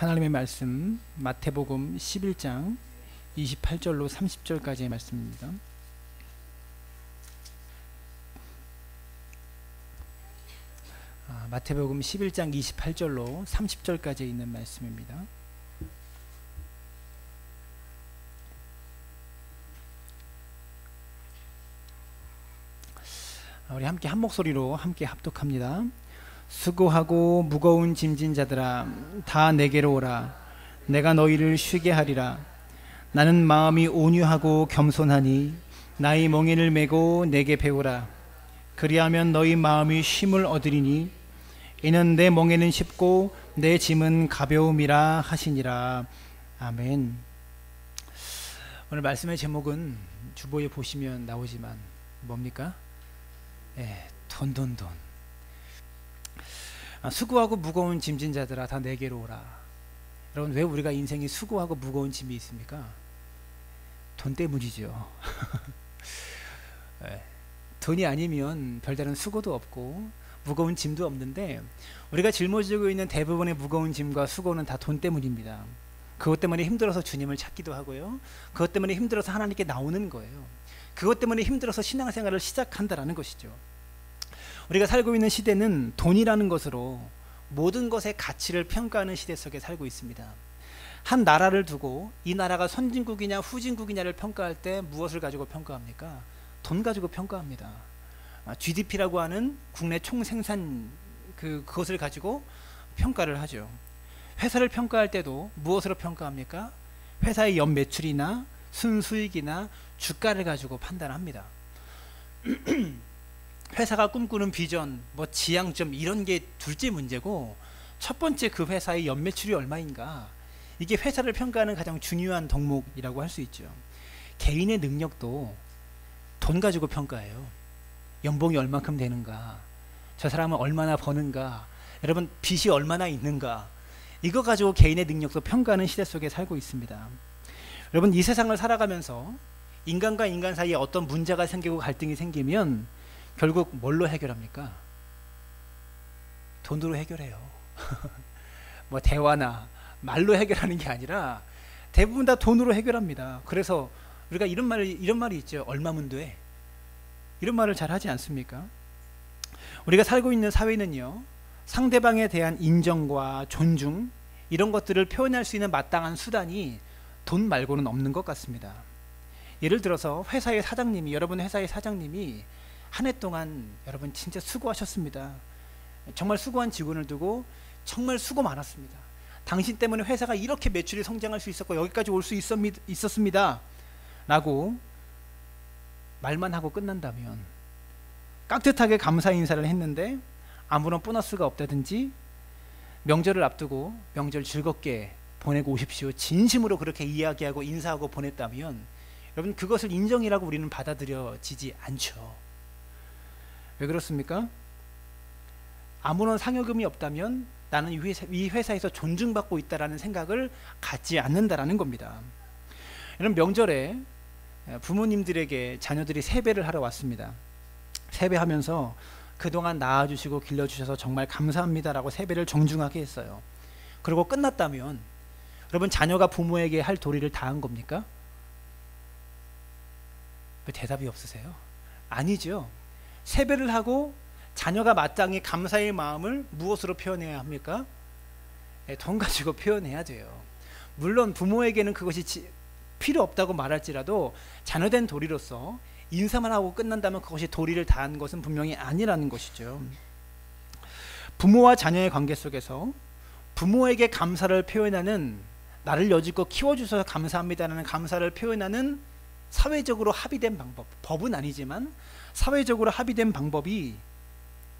하나님의 말씀 마태복음 11장 28절로 30절까지의 말씀입니다. 마태복음 11장 28절로 30절까지 있는 말씀입니다. 우리 함께 한 목소리로 함께 합독합니다. 수고하고 무거운 짐진 자들아 다 내게로 오라. 내가 너희를 쉬게 하리라. 나는 마음이 온유하고 겸손하니 나의 멍에를 메고 내게 배우라. 그리하면 너희 마음이 쉼을 얻으리니 이는 내 멍에는 쉽고 내 짐은 가벼움이라 하시니라. 아멘. 오늘 말씀의 제목은 주보에 보시면 나오지만 뭡니까? 돈. 수고하고 무거운 짐진 자들아 다 내게로 오라. 여러분, 왜 우리가 인생이 수고하고 무거운 짐이 있습니까? 돈 때문이죠. 돈이 아니면 별다른 수고도 없고 무거운 짐도 없는데, 우리가 짊어지고 있는 대부분의 무거운 짐과 수고는 다 돈 때문입니다. 그것 때문에 힘들어서 주님을 찾기도 하고요, 그것 때문에 힘들어서 하나님께 나오는 거예요. 그것 때문에 힘들어서 신앙생활을 시작한다라는 것이죠. 우리가 살고 있는 시대는 돈이라는 것으로 모든 것의 가치를 평가하는 시대 속에 살고 있습니다. 한 나라를 두고 이 나라가 선진국이냐 후진국이냐를 평가할 때 무엇을 가지고 평가합니까? 돈 가지고 평가합니다. GDP라고 하는 국내 총생산 그것을 가지고 평가를 하죠. 회사를 평가할 때도 무엇으로 평가합니까? 회사의 연매출이나 순수익이나 주가를 가지고 판단합니다. 회사가 꿈꾸는 비전, 지향점 이런 게 둘째 문제고, 첫 번째 그 회사의 연매출이 얼마인가, 이게 회사를 평가하는 가장 중요한 덕목이라고 할 수 있죠. 개인의 능력도 돈 가지고 평가해요. 연봉이 얼만큼 되는가, 저 사람은 얼마나 버는가, 여러분 빚이 얼마나 있는가, 이거 가지고 개인의 능력도 평가하는 시대 속에 살고 있습니다. 여러분, 이 세상을 살아가면서 인간과 인간 사이에 어떤 문제가 생기고 갈등이 생기면 결국 뭘로 해결합니까? 돈으로 해결해요. 대화나 말로 해결하는 게 아니라 대부분 다 돈으로 해결합니다. 그래서 우리가 이런 말이 있죠. 얼마면 돼? 이런 말을 잘 하지 않습니까? 우리가 살고 있는 사회는요, 상대방에 대한 인정과 존중, 이런 것들을 표현할 수 있는 마땅한 수단이 돈 말고는 없는 것 같습니다. 예를 들어서 여러분 회사의 사장님이 한 해 동안 여러분 진짜 수고하셨습니다. 정말 수고한 직원을 두고 정말 수고 많았습니다. 당신 때문에 회사가 이렇게 매출이 성장할 수 있었고 여기까지 올 수 있었습니다 라고 말만 하고 끝난다면, 깍듯하게 감사 인사를 했는데 아무런 보너스가 없다든지, 명절을 앞두고 명절 즐겁게 보내고 오십시오, 진심으로 그렇게 이야기하고 인사하고 보냈다면, 여러분 그것을 인정이라고 우리는 받아들여지지 않죠. 왜 그렇습니까? 아무런 상여금이 없다면 나는 이 회사에서 존중받고 있다라는 생각을 갖지 않는다라는 겁니다. 여러분, 명절에 부모님들에게 자녀들이 세배를 하러 왔습니다. 세배하면서 그동안 낳아주시고 길러주셔서 정말 감사합니다라고 세배를 정중하게 했어요. 그리고 끝났다면 여러분, 자녀가 부모에게 할 도리를 다 한 겁니까? 왜 대답이 없으세요? 아니죠. 세배를 하고 자녀가 마땅히 감사의 마음을 무엇으로 표현해야 합니까? 돈 가지고 표현해야 돼요. 물론 부모에게는 그것이 필요 없다고 말할지라도 자녀된 도리로서 인사만 하고 끝난다면 그것이 도리를 다한 것은 분명히 아니라는 것이죠. 부모와 자녀의 관계 속에서 부모에게 감사를 표현하는, 나를 여지껏 키워주셔서 감사합니다라는 감사를 표현하는 사회적으로 합의된 방법, 법은 아니지만 사회적으로 합의된 방법이,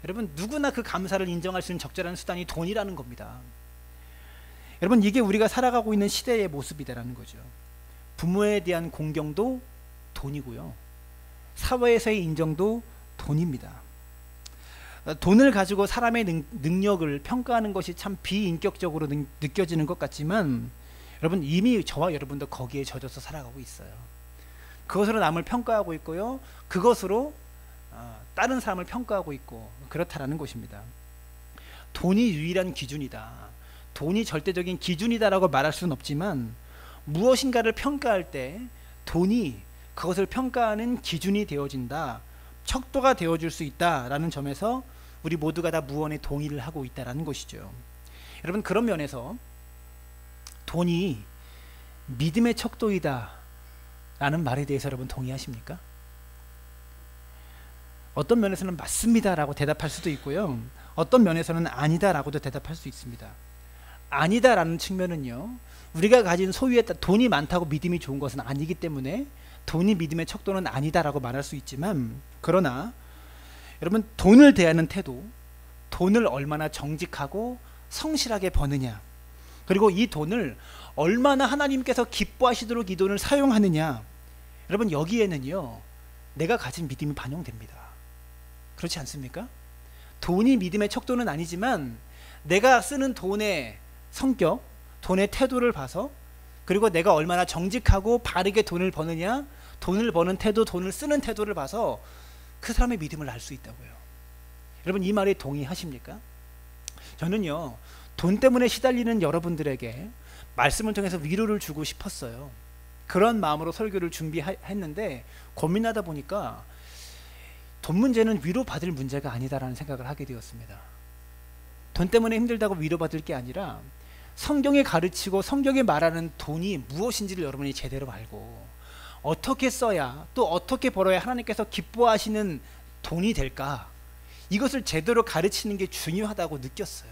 여러분 누구나 그 감사를 인정할 수 있는 적절한 수단이 돈이라는 겁니다. 여러분, 이게 우리가 살아가고 있는 시대의 모습이다라는 거죠. 부모에 대한 공경도 돈이고요, 사회에서의 인정도 돈입니다. 돈을 가지고 사람의 능력을 평가하는 것이 참 비인격적으로 느껴지는 것 같지만, 여러분 이미 저와 여러분도 거기에 젖어서 살아가고 있어요. 그것으로 남을 평가하고 있고요, 그것으로 다른 사람을 평가하고 있고 그렇다라는 것입니다. 돈이 유일한 기준이다. 돈이 절대적인 기준이다라고 말할 수는 없지만 무엇인가를 평가할 때 돈이 그것을 평가하는 기준이 되어진다, 척도가 되어줄 수 있다라는 점에서 우리 모두가 다 무언에 동의를 하고 있다라는 것이죠. 여러분, 그런 면에서 돈이 믿음의 척도이다 라는 말에 대해서 여러분 동의하십니까? 어떤 면에서는 맞습니다 라고 대답할 수도 있고요, 어떤 면에서는 아니다 라고도 대답할 수 있습니다. 아니다 라는 측면은요, 우리가 가진 소유에 돈이 많다고 믿음이 좋은 것은 아니기 때문에 돈이 믿음의 척도는 아니다 라고 말할 수 있지만, 그러나 여러분, 돈을 대하는 태도, 돈을 얼마나 정직하고 성실하게 버느냐, 그리고 이 돈을 얼마나 하나님께서 기뻐하시도록 이 돈을 사용하느냐, 여러분 여기에는요 내가 가진 믿음이 반영됩니다. 그렇지 않습니까? 돈이 믿음의 척도는 아니지만 내가 쓰는 돈의 성격, 돈의 태도를 봐서, 그리고 내가 얼마나 정직하고 바르게 돈을 버느냐, 돈을 버는 태도, 돈을 쓰는 태도를 봐서 그 사람의 믿음을 알 수 있다고요. 여러분, 이 말에 동의하십니까? 저는요 돈 때문에 시달리는 여러분들에게 말씀을 통해서 위로를 주고 싶었어요. 그런 마음으로 설교를 준비했는데 고민하다 보니까 돈 문제는 위로받을 문제가 아니다라는 생각을 하게 되었습니다. 돈 때문에 힘들다고 위로받을 게 아니라 성경에 가르치고 성경에 말하는 돈이 무엇인지를 여러분이 제대로 알고 어떻게 써야, 또 어떻게 벌어야 하나님께서 기뻐하시는 돈이 될까, 이것을 제대로 가르치는 게 중요하다고 느꼈어요.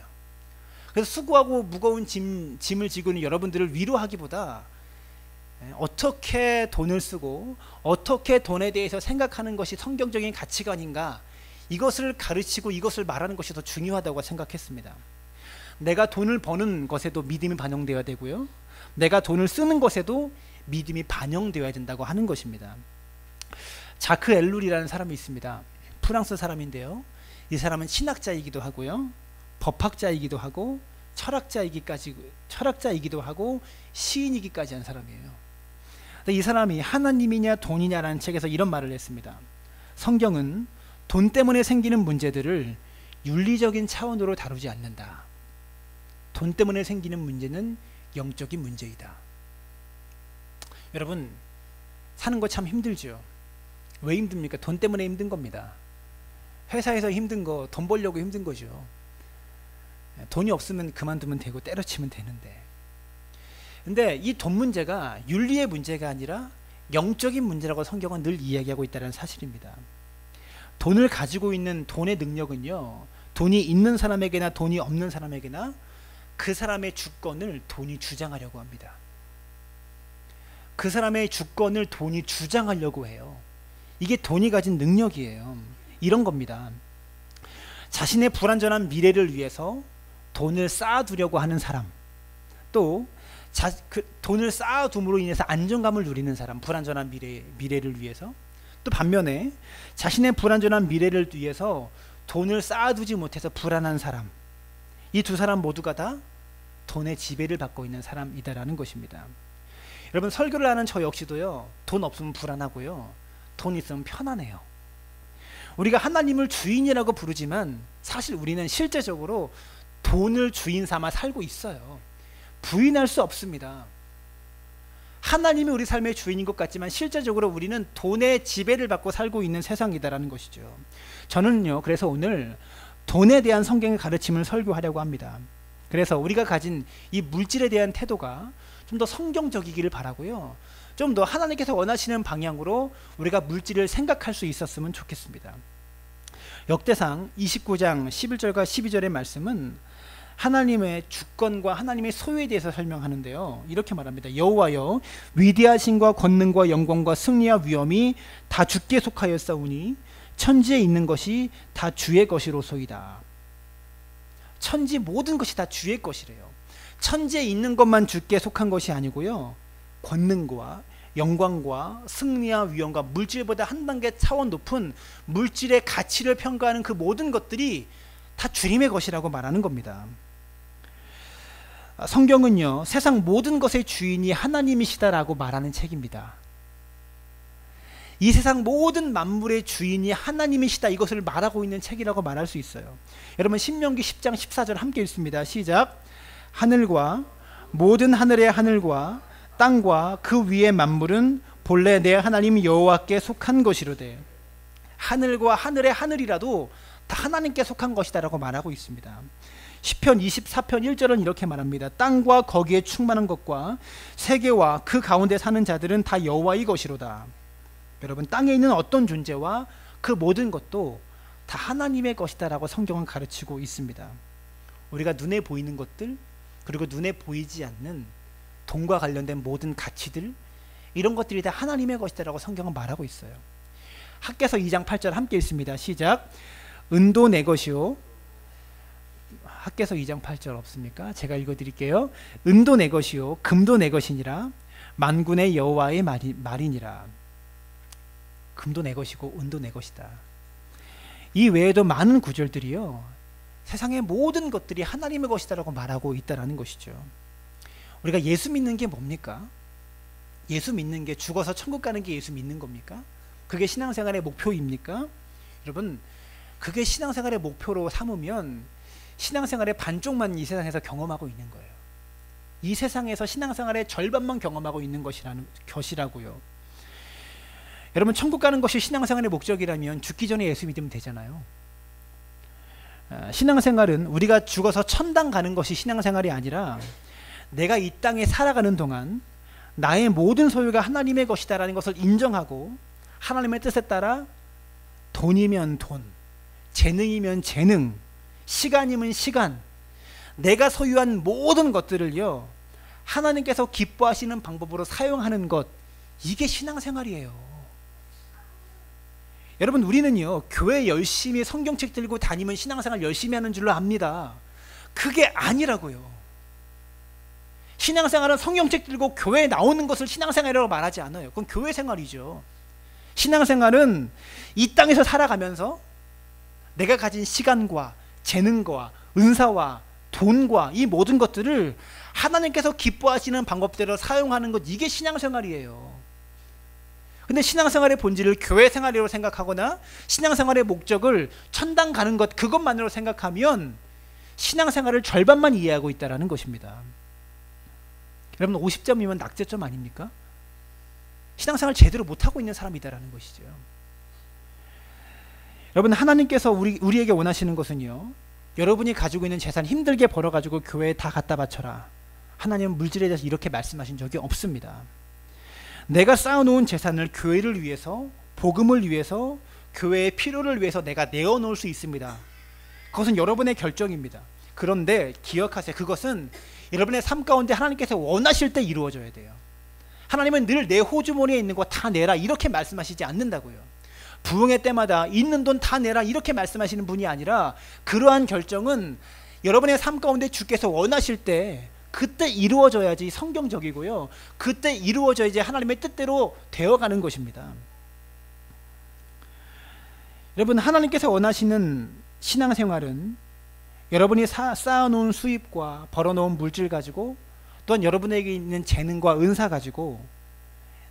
그래서 수고하고 무거운 짐을 지고 있는 여러분들을 위로하기보다 어떻게 돈을 쓰고 어떻게 돈에 대해서 생각하는 것이 성경적인 가치관인가, 이것을 가르치고 이것을 말하는 것이 더 중요하다고 생각했습니다. 내가 돈을 버는 것에도 믿음이 반영되어야 되고요, 내가 돈을 쓰는 것에도 믿음이 반영되어야 된다고 하는 것입니다. 자크 엘룰이라는 사람이 있습니다. 프랑스 사람인데요, 이 사람은 신학자이기도 하고요, 법학자이기도 하고 철학자이기도 하고 시인이기까지 한 사람이에요. 이 사람이 하나님이냐 돈이냐라는 책에서 이런 말을 했습니다. 성경은 돈 때문에 생기는 문제들을 윤리적인 차원으로 다루지 않는다. 돈 때문에 생기는 문제는 영적인 문제이다. 여러분, 사는 거 참 힘들죠. 왜 힘듭니까? 돈 때문에 힘든 겁니다. 회사에서 힘든 거, 돈 벌려고 힘든 거죠. 돈이 없으면 그만두면 되고 때려치면 되는데, 근데 이 돈 문제가 윤리의 문제가 아니라 영적인 문제라고 성경은 늘 이야기하고 있다는 사실입니다. 돈을 가지고 있는 돈의 능력은요, 돈이 있는 사람에게나 돈이 없는 사람에게나 그 사람의 주권을 돈이 주장하려고 합니다. 그 사람의 주권을 돈이 주장하려고 해요. 이게 돈이 가진 능력이에요. 이런 겁니다. 자신의 불완전한 미래를 위해서 돈을 쌓아두려고 하는 사람, 또 돈을 쌓아둠으로 인해서 안정감을 누리는 사람, 불완전한 미래를 위해서, 또 반면에 자신의 불완전한 미래를 위해서 돈을 쌓아두지 못해서 불안한 사람, 이 두 사람 모두가 다 돈의 지배를 받고 있는 사람이다라는 것입니다. 여러분, 설교를 하는 저 역시도요, 돈 없으면 불안하고요, 돈 있으면 편안해요. 우리가 하나님을 주인이라고 부르지만 사실 우리는 실제적으로 돈을 주인 삼아 살고 있어요. 부인할 수 없습니다. 하나님이 우리 삶의 주인인 것 같지만 실제적으로 우리는 돈의 지배를 받고 살고 있는 세상이다라는 것이죠. 저는요, 그래서 오늘 돈에 대한 성경의 가르침을 설교하려고 합니다. 그래서 우리가 가진 이 물질에 대한 태도가 좀 더 성경적이기를 바라고요, 좀 더 하나님께서 원하시는 방향으로 우리가 물질을 생각할 수 있었으면 좋겠습니다. 역대상 29장 11절과 12절의 말씀은 하나님의 주권과 하나님의 소유에 대해서 설명하는데요, 이렇게 말합니다. 여호와여, 위대하심과 권능과 영광과 승리와 위엄이 다 주께 속하였사오니 천지에 있는 것이 다 주의 것이로소이다. 천지 모든 것이 다 주의 것이래요. 천지에 있는 것만 주께 속한 것이 아니고요, 권능과 영광과 승리와 위엄과 물질보다 한 단계 차원 높은 물질의 가치를 평가하는 그 모든 것들이 다 주님의 것이라고 말하는 겁니다. 성경은요, 세상 모든 것의 주인이 하나님이시다라고 말하는 책입니다. 이 세상 모든 만물의 주인이 하나님이시다, 이것을 말하고 있는 책이라고 말할 수 있어요. 여러분, 신명기 10장 14절 함께 읽습니다. 시작. 하늘과 모든 하늘의 하늘과 땅과 그 위의 만물은 본래 내 하나님 여호와께 속한 것이로되. 하늘과 하늘의 하늘이라도 다 하나님께 속한 것이다라고 말하고 있습니다. 시편 24편 1절은 이렇게 말합니다. 땅과 거기에 충만한 것과 세계와 그 가운데 사는 자들은 다 여호와의 것이로다. 여러분, 땅에 있는 어떤 존재와 그 모든 것도 다 하나님의 것이다라고 성경은 가르치고 있습니다. 우리가 눈에 보이는 것들, 그리고 눈에 보이지 않는 돈과 관련된 모든 가치들, 이런 것들이 다 하나님의 것이다라고 성경은 말하고 있어요. 학개서 2장 8절 함께 읽습니다. 시작. 은도 내 것이요. 학개서 2장 8절 없습니까? 제가 읽어드릴게요. 은도 내 것이요 금도 내 것이니라. 만군의 여호와의 말이니라. 금도 내 것이고 은도 내 것이다. 이 외에도 많은 구절들이요, 세상의 모든 것들이 하나님의 것이다라고 말하고 있다라는 것이죠. 우리가 예수 믿는 게 뭡니까? 예수 믿는 게 죽어서 천국 가는 게 예수 믿는 겁니까? 그게 신앙생활의 목표입니까? 여러분, 그게 신앙생활의 목표로 삼으면 신앙생활의 반쪽만 이 세상에서 경험하고 있는 거예요. 이 세상에서 신앙생활의 절반만 경험하고 있는 것이라고요. 여러분, 천국 가는 것이 신앙생활의 목적이라면 죽기 전에 예수 믿으면 되잖아요. 신앙생활은 우리가 죽어서 천당 가는 것이 신앙생활이 아니라 내가 이 땅에 살아가는 동안 나의 모든 소유가 하나님의 것이다라는 것을 인정하고 하나님의 뜻에 따라 돈이면 돈, 재능이면 재능, 시간이면 시간, 내가 소유한 모든 것들을요, 하나님께서 기뻐하시는 방법으로 사용하는 것, 이게 신앙생활이에요. 여러분, 우리는요, 교회 열심히 성경책 들고 다니면 신앙생활 열심히 하는 줄로 압니다. 그게 아니라고요. 신앙생활은 성경책 들고 교회에 나오는 것을 신앙생활이라고 말하지 않아요. 그건 교회 생활이죠. 신앙생활은 이 땅에서 살아가면서 내가 가진 시간과 재능과 은사와 돈과 이 모든 것들을 하나님께서 기뻐하시는 방법대로 사용하는 것, 이게 신앙생활이에요. 근데 신앙생활의 본질을 교회 생활이라고 생각하거나 신앙생활의 목적을 천당 가는 것, 그것만으로 생각하면 신앙생활을 절반만 이해하고 있다는 것입니다. 여러분, 50점이면 낙제점 아닙니까? 신앙생활 제대로 못하고 있는 사람이다라는 것이죠. 여러분, 하나님께서 우리에게 원하시는 것은요, 여러분이 가지고 있는 재산 힘들게 벌어가지고 교회에 다 갖다 바쳐라. 하나님은 물질에 대해서 이렇게 말씀하신 적이 없습니다. 내가 쌓아놓은 재산을 교회를 위해서, 복음을 위해서, 교회의 필요를 위해서 내가 내어놓을 수 있습니다. 그것은 여러분의 결정입니다. 그런데 기억하세요. 그것은 여러분의 삶 가운데 하나님께서 원하실 때 이루어져야 돼요. 하나님은 늘 내 호주머니에 있는 거 다 내라, 이렇게 말씀하시지 않는다고요. 부흥회 때마다 있는 돈 다 내라, 이렇게 말씀하시는 분이 아니라, 그러한 결정은 여러분의 삶 가운데 주께서 원하실 때 그때 이루어져야지 성경적이고요, 그때 이루어져야지 하나님의 뜻대로 되어가는 것입니다. 여러분, 하나님께서 원하시는 신앙생활은 여러분이 쌓아놓은 수입과 벌어놓은 물질 가지고, 또한 여러분에게 있는 재능과 은사 가지고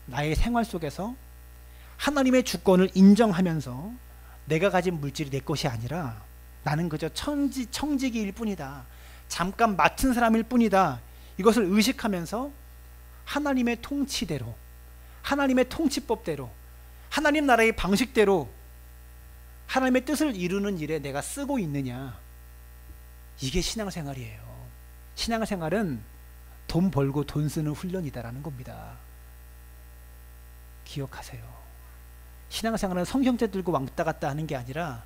나의 생활 속에서 하나님의 주권을 인정하면서 내가 가진 물질이 내 것이 아니라 나는 그저 청지기일 뿐이다, 잠깐 맡은 사람일 뿐이다, 이것을 의식하면서 하나님의 통치대로, 하나님의 통치법대로, 하나님 나라의 방식대로 하나님의 뜻을 이루는 일에 내가 쓰고 있느냐, 이게 신앙생활이에요. 신앙생활은 돈 벌고 돈 쓰는 훈련이다라는 겁니다. 기억하세요. 신앙생활은 성경책 들고 왔다 갔다 하는 게 아니라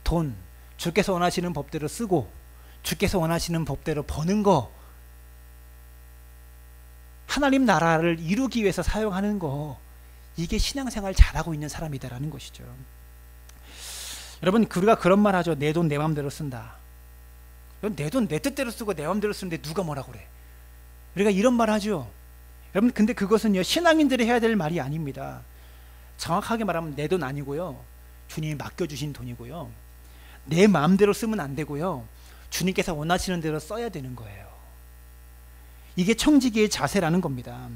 돈, 주께서 원하시는 법대로 쓰고 주께서 원하시는 법대로 버는 거, 하나님 나라를 이루기 위해서 사용하는 거, 이게 신앙생활 잘하고 있는 사람이다라는 것이죠. 여러분, 우리가 그런 말 하죠. 내 돈 내 맘대로 쓴다. 내 돈 내 뜻대로 쓰고 내 맘대로 쓰는데 누가 뭐라고 그래. 우리가 이런 말 하죠. 여러분, 근데 그것은요, 신앙인들이 해야 될 말이 아닙니다. 정확하게 말하면 내 돈 아니고요, 주님이 맡겨주신 돈이고요, 내 마음대로 쓰면 안 되고요, 주님께서 원하시는 대로 써야 되는 거예요. 이게 청지기의 자세라는 겁니다.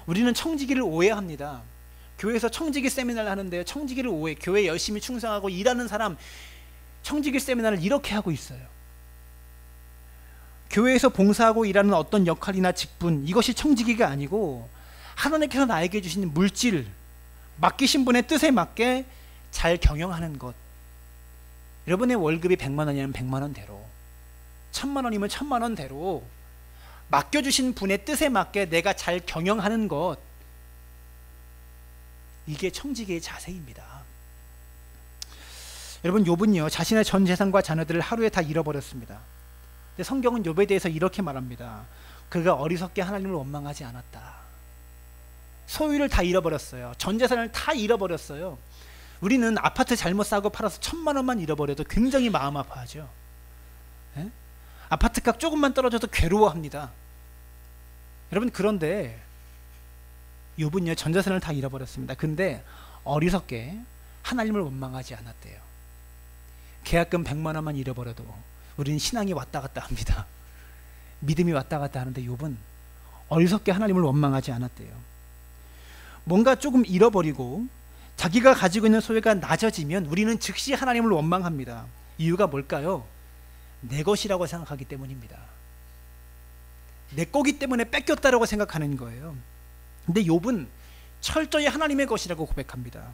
우리는 청지기를 오해합니다. 교회에서 청지기 세미나를 하는데요, 청지기를 오해, 교회에 열심히 충성하고 일하는 사람 청지기 세미나를 이렇게 하고 있어요. 교회에서 봉사하고 일하는 어떤 역할이나 직분, 이것이 청지기가 아니고 하나님께서 나에게 주신 물질, 맡기신 분의 뜻에 맞게 잘 경영하는 것. 여러분의 월급이 100만 원이면 100만 원대로, 1000만 원이면 1000만 원대로 맡겨주신 분의 뜻에 맞게 내가 잘 경영하는 것, 이게 청지기의 자세입니다. 여러분, 욥은요 자신의 전 재산과 자녀들을 하루에 다 잃어버렸습니다. 근데 성경은 욥에 대해서 이렇게 말합니다. 그가 어리석게 하나님을 원망하지 않았다. 소유를 다 잃어버렸어요. 전 재산을 다 잃어버렸어요. 우리는 아파트 잘못 사고 팔아서 1000만 원만 잃어버려도 굉장히 마음 아파하죠. 예? 아파트값 조금만 떨어져도 괴로워합니다. 여러분, 그런데 욥은요 전 재산을 다 잃어버렸습니다. 근데 어리석게 하나님을 원망하지 않았대요. 계약금 100만 원만 잃어버려도 우리는 신앙이 왔다 갔다 합니다. 믿음이 왔다 갔다 하는데 욥은 어리석게 하나님을 원망하지 않았대요. 뭔가 조금 잃어버리고 자기가 가지고 있는 소유가 낮아지면 우리는 즉시 하나님을 원망합니다. 이유가 뭘까요? 내 것이라고 생각하기 때문입니다. 내 거기 때문에 뺏겼다라고 생각하는 거예요. 근데 욥은 철저히 하나님의 것이라고 고백합니다.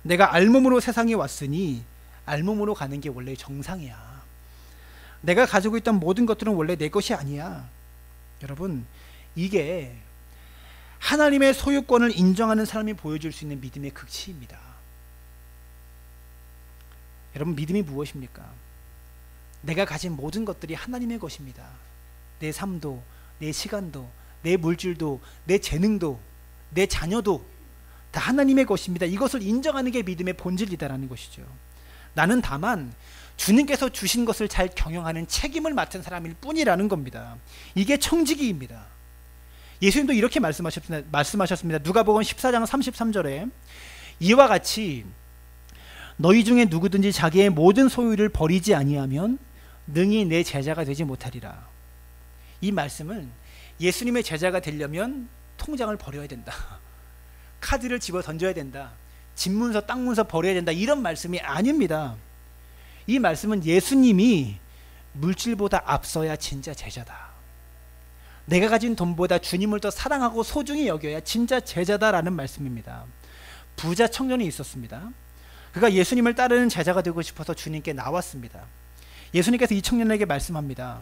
내가 알몸으로 세상에 왔으니 알몸으로 가는 게 원래 정상이야. 내가 가지고 있던 모든 것들은 원래 내 것이 아니야. 여러분, 이게 하나님의 소유권을 인정하는 사람이 보여줄 수 있는 믿음의 극치입니다. 여러분, 믿음이 무엇입니까? 내가 가진 모든 것들이 하나님의 것입니다. 내 삶도, 내 시간도, 내 물질도, 내 재능도, 내 자녀도 다 하나님의 것입니다. 이것을 인정하는 게 믿음의 본질이다라는 것이죠. 나는 다만 주님께서 주신 것을 잘 경영하는 책임을 맡은 사람일 뿐이라는 겁니다. 이게 청지기입니다. 예수님도 이렇게 말씀하셨습니다. 누가복음 14장 33절에 이와 같이 너희 중에 누구든지 자기의 모든 소유를 버리지 아니하면 능히 내 제자가 되지 못하리라. 이 말씀은 예수님의 제자가 되려면 통장을 버려야 된다, 카드를 집어 던져야 된다, 집문서 땅문서 버려야 된다, 이런 말씀이 아닙니다. 이 말씀은 예수님이 물질보다 앞서야 진짜 제자다, 내가 가진 돈보다 주님을 더 사랑하고 소중히 여겨야 진짜 제자다라는 말씀입니다. 부자 청년이 있었습니다. 그가 예수님을 따르는 제자가 되고 싶어서 주님께 나왔습니다. 예수님께서 이 청년에게 말씀합니다.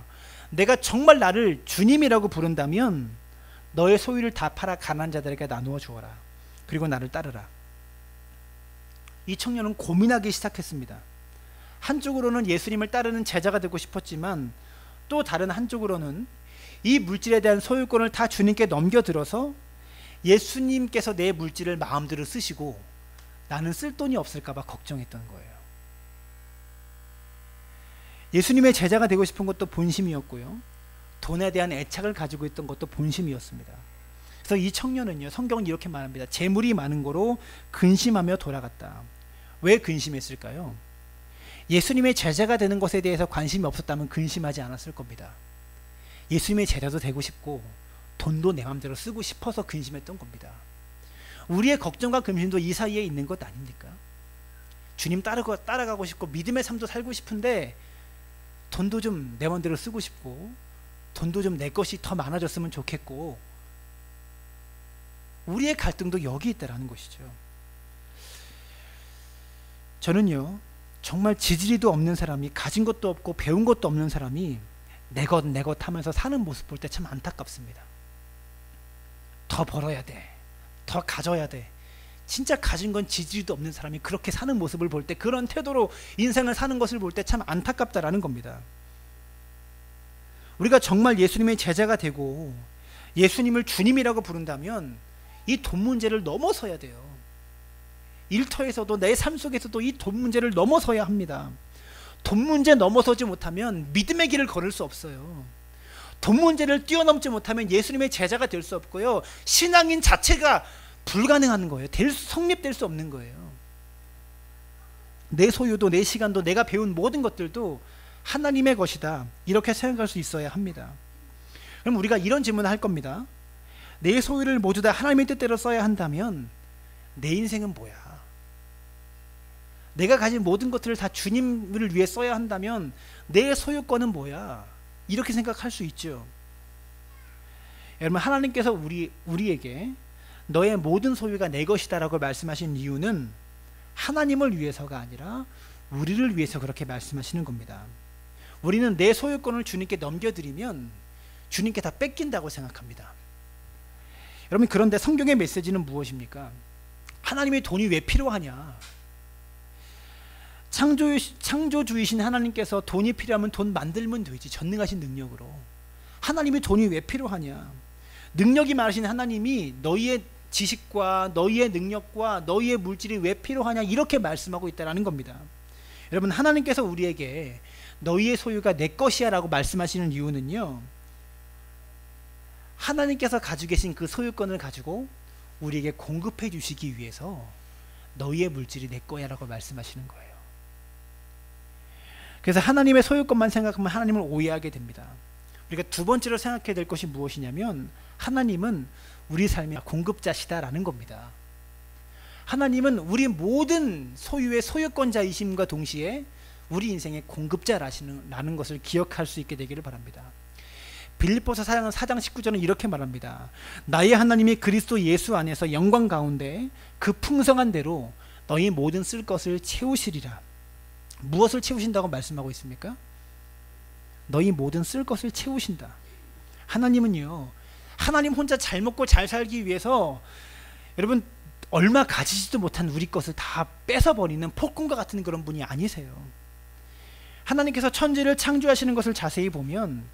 내가 정말 나를 주님이라고 부른다면 너의 소유를 다 팔아 가난한 자들에게 나누어 주어라. 그리고 나를 따르라. 이 청년은 고민하기 시작했습니다. 한쪽으로는 예수님을 따르는 제자가 되고 싶었지만 또 다른 한쪽으로는 이 물질에 대한 소유권을 다 주님께 넘겨들어서 예수님께서 내 물질을 마음대로 쓰시고 나는 쓸 돈이 없을까 봐 걱정했던 거예요. 예수님의 제자가 되고 싶은 것도 본심이었고요, 돈에 대한 애착을 가지고 있던 것도 본심이었습니다. 그래서 이 청년은요, 성경은 이렇게 말합니다. 재물이 많은 거로 근심하며 돌아갔다. 왜 근심했을까요? 예수님의 제자가 되는 것에 대해서 관심이 없었다면 근심하지 않았을 겁니다. 예수님의 제자도 되고 싶고 돈도 내 맘대로 쓰고 싶어서 근심했던 겁니다. 우리의 걱정과 근심도 이 사이에 있는 것 아닙니까? 주님 따라가고 싶고 믿음의 삶도 살고 싶은데 돈도 좀 내 맘대로 쓰고 싶고 돈도 좀 내 것이 더 많아졌으면 좋겠고, 우리의 갈등도 여기 있다라는 것이죠. 저는요, 정말 지지리도 없는 사람이, 가진 것도 없고 배운 것도 없는 사람이 내 것 하면서 사는 모습 볼 때 참 안타깝습니다. 더 벌어야 돼, 더 가져야 돼. 진짜 가진 건 지지리도 없는 사람이 그렇게 사는 모습을 볼 때, 그런 태도로 인생을 사는 것을 볼 때 참 안타깝다라는 겁니다. 우리가 정말 예수님의 제자가 되고 예수님을 주님이라고 부른다면 이 돈 문제를 넘어서야 돼요. 일터에서도 내 삶 속에서도 이 돈 문제를 넘어서야 합니다. 돈 문제 넘어서지 못하면 믿음의 길을 걸을 수 없어요. 돈 문제를 뛰어넘지 못하면 예수님의 제자가 될 수 없고요, 신앙인 자체가 불가능한 거예요. 성립될 수 없는 거예요. 내 소유도 내 시간도 내가 배운 모든 것들도 하나님의 것이다, 이렇게 생각할 수 있어야 합니다. 그럼 우리가 이런 질문을 할 겁니다. 내 소유를 모두 다 하나님의 뜻대로 써야 한다면 내 인생은 뭐야? 내가 가진 모든 것들을 다 주님을 위해 써야 한다면 내 소유권은 뭐야? 이렇게 생각할 수 있죠. 여러분, 하나님께서 우리에게 너의 모든 소유가 내 것이다 라고 말씀하신 이유는 하나님을 위해서가 아니라 우리를 위해서 그렇게 말씀하시는 겁니다. 우리는 내 소유권을 주님께 넘겨드리면 주님께 다 뺏긴다고 생각합니다. 여러분, 그런데 성경의 메시지는 무엇입니까? 하나님의 돈이 왜 필요하냐? 창조주이신 하나님께서 돈이 필요하면 돈 만들면 되지, 전능하신 능력으로. 하나님의 돈이 왜 필요하냐? 능력이 많으신 하나님이 너희의 지식과 너희의 능력과 너희의 물질이 왜 필요하냐, 이렇게 말씀하고 있다는 겁니다. 여러분, 하나님께서 우리에게 너희의 소유가 내 것이야 라고 말씀하시는 이유는요, 하나님께서 가지고 계신 그 소유권을 가지고 우리에게 공급해 주시기 위해서 너희의 물질이 내 거야 라고 말씀하시는 거예요. 그래서 하나님의 소유권만 생각하면 하나님을 오해하게 됩니다. 우리가 두 번째로 생각해야 될 것이 무엇이냐면, 하나님은 우리 삶의 공급자시다라는 겁니다. 하나님은 우리 모든 소유의 소유권자이심과 동시에 우리 인생의 공급자라는 것을 기억할 수 있게 되기를 바랍니다. 빌립보서 4장 19절은 이렇게 말합니다. 나의 하나님이 그리스도 예수 안에서 영광 가운데 그 풍성한 대로 너희 모든 쓸 것을 채우시리라. 무엇을 채우신다고 말씀하고 있습니까? 너희 모든 쓸 것을 채우신다. 하나님은요, 하나님 혼자 잘 먹고 잘 살기 위해서 여러분 얼마 가지지도 못한 우리 것을 다 뺏어버리는 폭군과 같은 그런 분이 아니세요. 하나님께서 천지를 창조하시는 것을 자세히 보면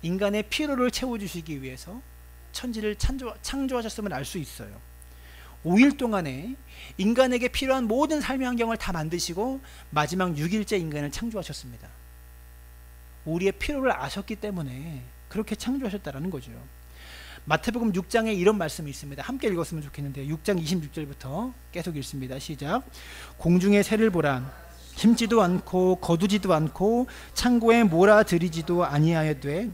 인간의 필요를 채워주시기 위해서 천지를 창조하셨음을 알 수 있어요. 5일 동안에 인간에게 필요한 모든 삶의 환경을 다 만드시고 마지막 6일째 인간을 창조하셨습니다. 우리의 필요를 아셨기 때문에 그렇게 창조하셨다는 거죠. 마태복음 6장에 이런 말씀이 있습니다. 함께 읽었으면 좋겠는데요. 6장 26절부터 계속 읽습니다. 시작. 공중의 새를 보라. 심지도 않고 거두지도 않고 창고에 몰아들이지도 아니하여되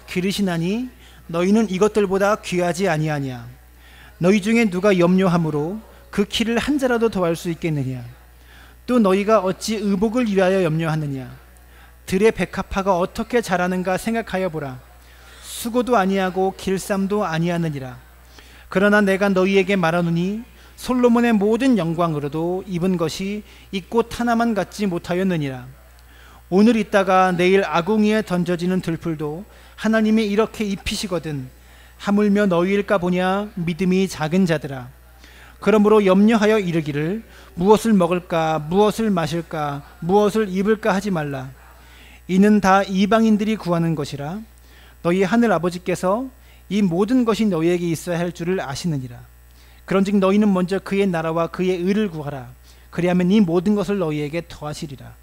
기르시나니 너희는 이것들보다 귀하지 아니하냐? 너희 중에 누가 염려함으로 그 키를 한 자라도 더할 수 있겠느냐? 또 너희가 어찌 의복을 위하여 염려하느냐? 들의 백합화가 어떻게 자라는가 생각하여 보라. 수고도 아니하고 길쌈도 아니하느니라. 그러나 내가 너희에게 말하노니 솔로몬의 모든 영광으로도 입은 것이 이 꽃 하나만 갖지 못하였느니라. 오늘 있다가 내일 아궁이에 던져지는 들풀도 하나님이 이렇게 입히시거든 하물며 너희일까 보냐 믿음이 작은 자들아. 그러므로 염려하여 이르기를 무엇을 먹을까 무엇을 마실까 무엇을 입을까 하지 말라. 이는 다 이방인들이 구하는 것이라. 너희 하늘 아버지께서 이 모든 것이 너희에게 있어야 할 줄을 아시느니라. 그런즉 너희는 먼저 그의 나라와 그의 의를 구하라. 그리하면 이 모든 것을 너희에게 더하시리라.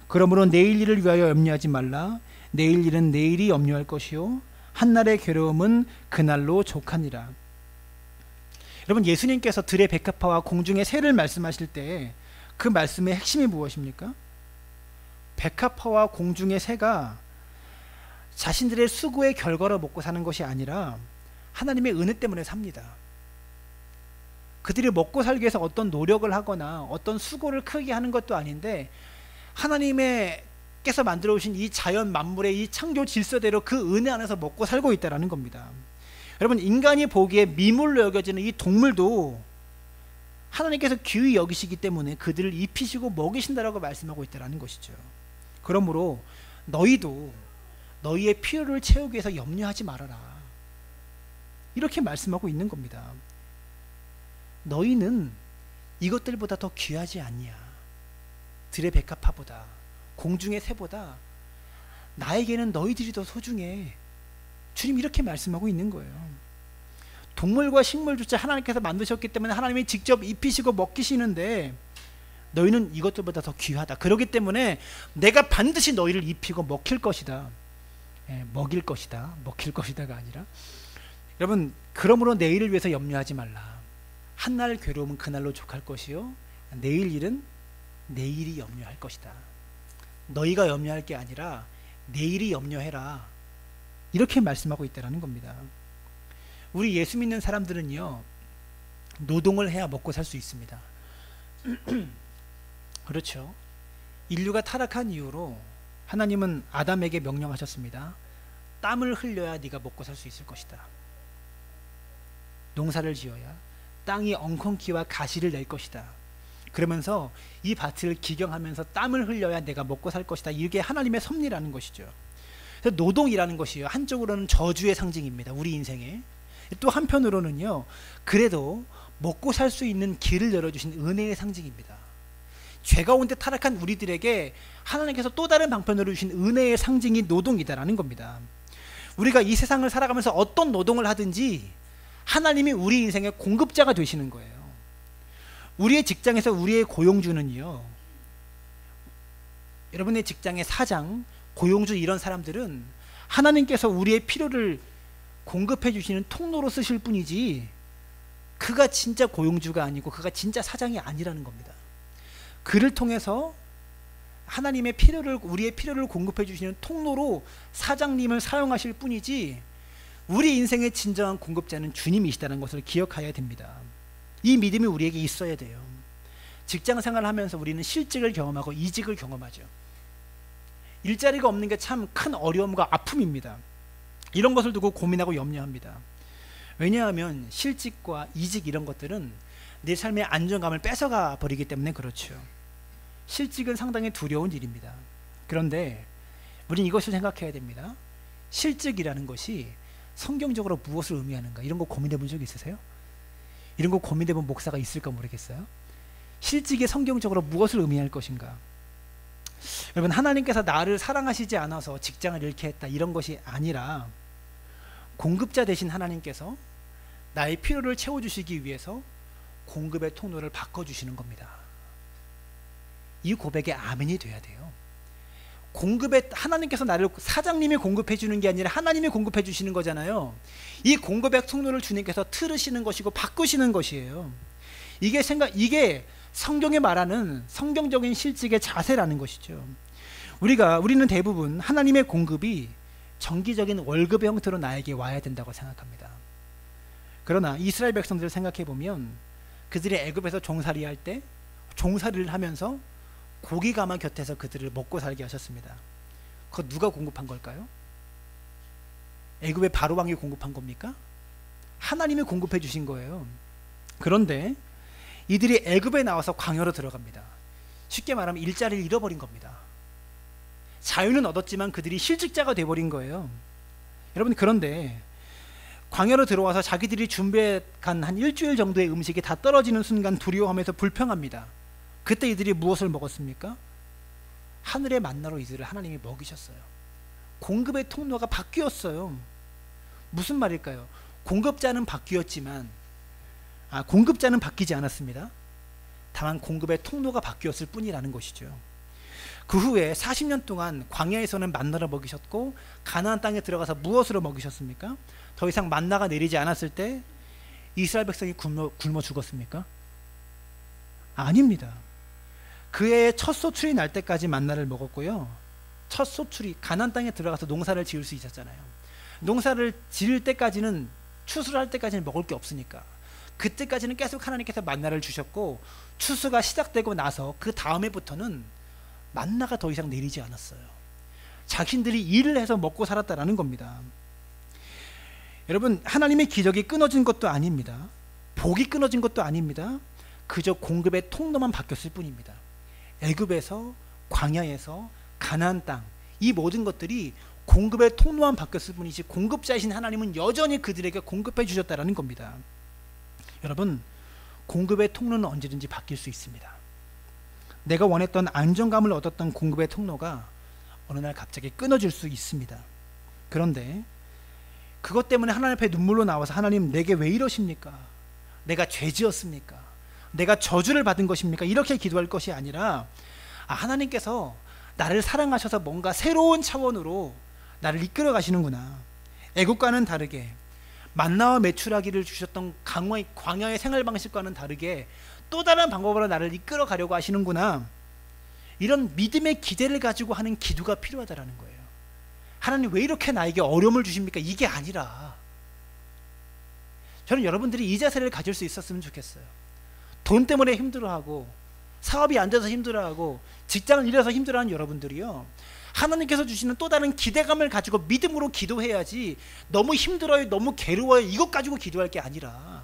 그러므로 내일 일을 위하여 염려하지 말라. 내일 일은 내일이 염려할 것이요 한날의 괴로움은 그날로 족하니라. 여러분, 예수님께서 들의 백합화와 공중의 새를 말씀하실 때 그 말씀의 핵심이 무엇입니까? 백합화와 공중의 새가 자신들의 수고의 결과로 먹고 사는 것이 아니라 하나님의 은혜 때문에 삽니다. 그들이 먹고 살기 위해서 어떤 노력을 하거나 어떤 수고를 크게 하는 것도 아닌데 하나님께서 만들어 오신 이 자연 만물의 이 창조 질서대로 그 은혜 안에서 먹고 살고 있다는 겁니다. 여러분, 인간이 보기에 미물로 여겨지는 이 동물도 하나님께서 귀히 여기시기 때문에 그들을 입히시고 먹이신다라고 말씀하고 있다는 것이죠. 그러므로 너희도 너희의 필요를 채우기 위해서 염려하지 말아라. 이렇게 말씀하고 있는 겁니다. 너희는 이것들보다 더 귀하지 않냐? 들의 백합화보다 공중의 새보다 나에게는 너희들이 더 소중해. 주님 이렇게 말씀하고 있는 거예요. 동물과 식물조차 하나님께서 만드셨기 때문에 하나님이 직접 입히시고 먹이시는데 너희는 이것들보다 더 귀하다. 그렇기 때문에 내가 반드시 너희를 입히고 먹힐 것이다. 먹일 것이다. 먹힐 것이다가 아니라, 여러분, 그러므로 내일을 위해서 염려하지 말라. 한날 괴로움은 그날로 족할 것이요 내일 일은 내일이 염려할 것이다. 너희가 염려할 게 아니라 내일이 염려해라. 이렇게 말씀하고 있다는 겁니다. 우리 예수 믿는 사람들은요, 노동을 해야 먹고 살 수 있습니다. 그렇죠. 인류가 타락한 이후로 하나님은 아담에게 명령하셨습니다. 땀을 흘려야 네가 먹고 살 수 있을 것이다. 농사를 지어야 땅이 엉겅퀴와 가시를 낼 것이다. 그러면서 이 밭을 기경하면서 땀을 흘려야 내가 먹고 살 것이다. 이게 하나님의 섭리라는 것이죠. 그래서 노동이라는 것이요, 한쪽으로는 저주의 상징입니다. 우리 인생에. 또 한편으로는요, 그래도 먹고 살 수 있는 길을 열어주신 은혜의 상징입니다. 죄 가운데 타락한 우리들에게 하나님께서 또 다른 방편으로 주신 은혜의 상징이 노동이다라는 겁니다. 우리가 이 세상을 살아가면서 어떤 노동을 하든지 하나님이 우리 인생의 공급자가 되시는 거예요. 우리의 직장에서 우리의 고용주는요, 여러분의 직장의 사장, 고용주 이런 사람들은 하나님께서 우리의 필요를 공급해 주시는 통로로 쓰실 뿐이지 그가 진짜 고용주가 아니고 그가 진짜 사장이 아니라는 겁니다. 그를 통해서 하나님의 필요를, 우리의 필요를 공급해 주시는 통로로 사장님을 사용하실 뿐이지 우리 인생의 진정한 공급자는 주님이시다는 것을 기억해야 됩니다. 이 믿음이 우리에게 있어야 돼요. 직장 생활을 하면서 우리는 실직을 경험하고 이직을 경험하죠. 일자리가 없는 게 참 큰 어려움과 아픔입니다. 이런 것을 두고 고민하고 염려합니다. 왜냐하면 실직과 이직 이런 것들은 내 삶의 안정감을 뺏어가 버리기 때문에 그렇죠. 실직은 상당히 두려운 일입니다. 그런데 우리는 이것을 생각해야 됩니다. 실직이라는 것이 성경적으로 무엇을 의미하는가, 이런 거 고민해 본 적 있으세요? 이런 거 고민해 본 목사가 있을까 모르겠어요. 실직이 성경적으로 무엇을 의미할 것인가. 여러분, 하나님께서 나를 사랑하시지 않아서 직장을 잃게 했다, 이런 것이 아니라 공급자 되신 하나님께서 나의 필요를 채워주시기 위해서 공급의 통로를 바꿔주시는 겁니다. 이 고백에 아멘이 돼야 돼요. 공급에 하나님께서 나를, 사장님이 공급해 주는 게 아니라 하나님이 공급해 주시는 거잖아요. 이 공급의 통로를 주님께서 틀으시는 것이고 바꾸시는 것이에요. 이게 성경에 말하는 성경적인 실직의 자세라는 것이죠. 우리는 대부분 하나님의 공급이 정기적인 월급의 형태로 나에게 와야 된다고 생각합니다. 그러나 이스라엘 백성들을 생각해 보면 그들이 애굽에서 종살이 할 때 종살이를 하면서 고기 가마 곁에서 그들을 먹고 살게 하셨습니다. 그거 누가 공급한 걸까요? 애굽의 바로 왕이 공급한 겁니까? 하나님이 공급해 주신 거예요. 그런데 이들이 애굽에 나와서 광야로 들어갑니다. 쉽게 말하면 일자리를 잃어버린 겁니다. 자유는 얻었지만 그들이 실직자가 돼버린 거예요. 여러분, 그런데 광야로 들어와서 자기들이 준비해 간 한 일주일 정도의 음식이 다 떨어지는 순간 두려워하면서 불평합니다. 그때 이들이 무엇을 먹었습니까? 하늘의 만나로 이들을 하나님이 먹이셨어요. 공급의 통로가 바뀌었어요. 무슨 말일까요? 공급자는 바뀌었지만 공급자는 바뀌지 않았습니다. 다만 공급의 통로가 바뀌었을 뿐이라는 것이죠. 그 후에 40년 동안 광야에서는 만나를 먹이셨고 가나안 땅에 들어가서 무엇으로 먹이셨습니까? 더 이상 만나가 내리지 않았을 때 이스라엘 백성이 굶어 죽었습니까? 아닙니다. 그의 첫 소출이 날 때까지 만나를 먹었고요. 첫 소출이 가나안 땅에 들어가서 농사를 지을 수 있었잖아요. 농사를 지을 때까지는, 추수를 할 때까지는 먹을 게 없으니까 그때까지는 계속 하나님께서 만나를 주셨고, 추수가 시작되고 나서 그 다음에부터는 만나가 더 이상 내리지 않았어요. 자신들이 일을 해서 먹고 살았다라는 겁니다. 여러분, 하나님의 기적이 끊어진 것도 아닙니다. 복이 끊어진 것도 아닙니다. 그저 공급의 통로만 바뀌었을 뿐입니다. 애굽에서, 광야에서, 가나안 땅, 이 모든 것들이 공급의 통로만 바뀌었을 뿐이지 공급자이신 하나님은 여전히 그들에게 공급해 주셨다라는 겁니다. 여러분, 공급의 통로는 언제든지 바뀔 수 있습니다. 내가 원했던 안정감을 얻었던 공급의 통로가 어느 날 갑자기 끊어질 수 있습니다. 그런데 그것 때문에 하나님 앞에 눈물로 나와서 하나님, 내게 왜 이러십니까? 내가 죄 지었습니까? 내가 저주를 받은 것입니까? 이렇게 기도할 것이 아니라, 하나님께서 나를 사랑하셔서 뭔가 새로운 차원으로 나를 이끌어 가시는구나. 애국과는 다르게, 만나와 메추라기를 주셨던 광야의 생활 방식과는 다르게 또 다른 방법으로 나를 이끌어 가려고 하시는구나. 이런 믿음의 기대를 가지고 하는 기도가 필요하다라는 거예요. 하나님, 왜 이렇게 나에게 어려움을 주십니까? 이게 아니라, 저는 여러분들이 이 자세를 가질 수 있었으면 좋겠어요. 돈 때문에 힘들어하고, 사업이 안 돼서 힘들어하고, 직장을 잃어서 힘들어하는 여러분들이요, 하나님께서 주시는 또 다른 기대감을 가지고 믿음으로 기도해야지, 너무 힘들어요, 너무 괴로워요, 이것 가지고 기도할 게 아니라.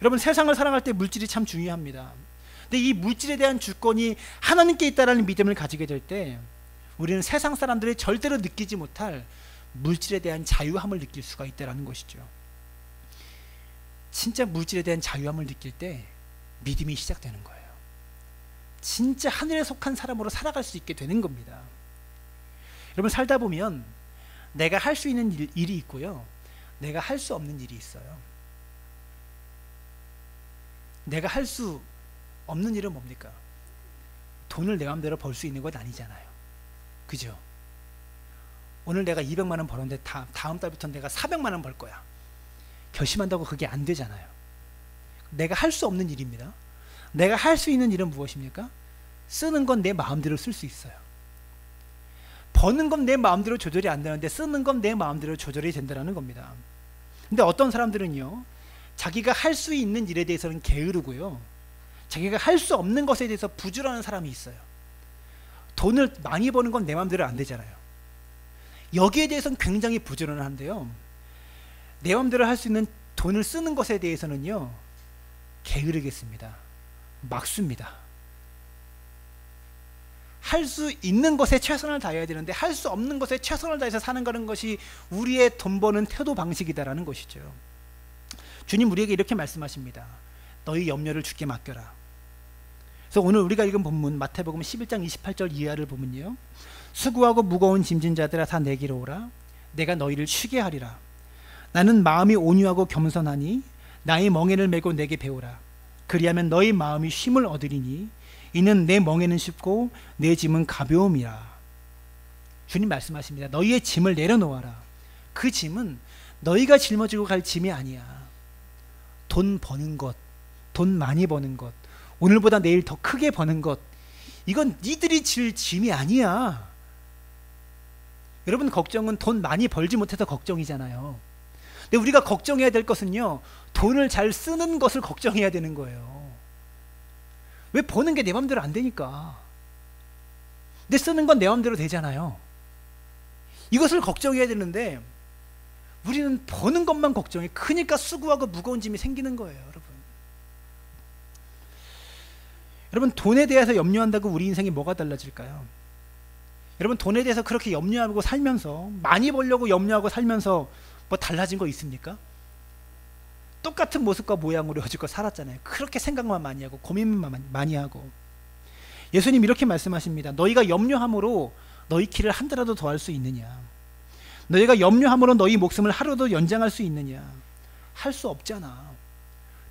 여러분, 세상을 살아갈 때 물질이 참 중요합니다. 근데 이 물질에 대한 주권이 하나님께 있다라는 믿음을 가지게 될 때 우리는 세상 사람들이 절대로 느끼지 못할 물질에 대한 자유함을 느낄 수가 있다는 것이죠. 진짜 물질에 대한 자유함을 느낄 때 믿음이 시작되는 거예요. 진짜 하늘에 속한 사람으로 살아갈 수 있게 되는 겁니다. 여러분, 살다 보면 내가 할 수 있는 일이 있고요, 내가 할 수 없는 일이 있어요. 내가 할 수 없는 일은 뭡니까? 돈을 내 마음대로 벌 수 있는 건 아니잖아요. 그죠? 오늘 내가 200만 원 벌었는데 다음 달부터 내가 400만 원 벌 거야, 결심한다고 그게 안 되잖아요. 내가 할 수 없는 일입니다. 내가 할 수 있는 일은 무엇입니까? 쓰는 건 내 마음대로 쓸 수 있어요. 버는 건 내 마음대로 조절이 안 되는데 쓰는 건 내 마음대로 조절이 된다는 겁니다. 근데 어떤 사람들은요, 자기가 할 수 있는 일에 대해서는 게으르고요, 자기가 할 수 없는 것에 대해서 부주라는 사람이 있어요. 돈을 많이 버는 건 내 마음대로 안 되잖아요. 여기에 대해서는 굉장히 부지런한데요, 내 마음대로 할 수 있는 돈을 쓰는 것에 대해서는요, 게으르겠습니다. 막습니다. 할 수 있는 것에 최선을 다해야 되는데 할 수 없는 것에 최선을 다해서 사는 것이 우리의 돈 버는 태도 방식이다라는 것이죠. 주님 우리에게 이렇게 말씀하십니다. 너희 염려를 주께 맡겨라. 그래서 오늘 우리가 읽은 본문 마태복음 11장 28절 이하를 보면요, 수고하고 무거운 짐진 자들아 다 내게로 오라. 내가 너희를 쉬게 하리라. 나는 마음이 온유하고 겸손하니 나의 멍에를 메고 내게 배우라. 그리하면 너희 마음이 쉼을 얻으리니 이는 내 멍에는 쉽고 내 짐은 가벼움이라. 주님 말씀하십니다. 너희의 짐을 내려놓아라. 그 짐은 너희가 짊어지고 갈 짐이 아니야. 돈 버는 것, 돈 많이 버는 것, 오늘보다 내일 더 크게 버는 것, 이건 니들이 질 짐이 아니야. 여러분, 걱정은 돈 많이 벌지 못해서 걱정이잖아요. 근데 우리가 걱정해야 될 것은요, 돈을 잘 쓰는 것을 걱정해야 되는 거예요. 왜? 버는 게 내 맘대로 안 되니까. 근데 쓰는 건 내 맘대로 되잖아요. 이것을 걱정해야 되는데 우리는 버는 것만 걱정해. 그러니까 수고하고 무거운 짐이 생기는 거예요. 여러분, 돈에 대해서 염려한다고 우리 인생이 뭐가 달라질까요? 여러분, 돈에 대해서 그렇게 염려하고 살면서, 많이 벌려고 염려하고 살면서 뭐 달라진 거 있습니까? 똑같은 모습과 모양으로 여지껏 살았잖아요. 그렇게 생각만 많이 하고 고민만 많이 하고. 예수님 이렇게 말씀하십니다. 너희가 염려함으로 너희 키를 한 달이라도 더 할 수 있느냐? 너희가 염려함으로 너희 목숨을 하루도 연장할 수 있느냐? 할 수 없잖아.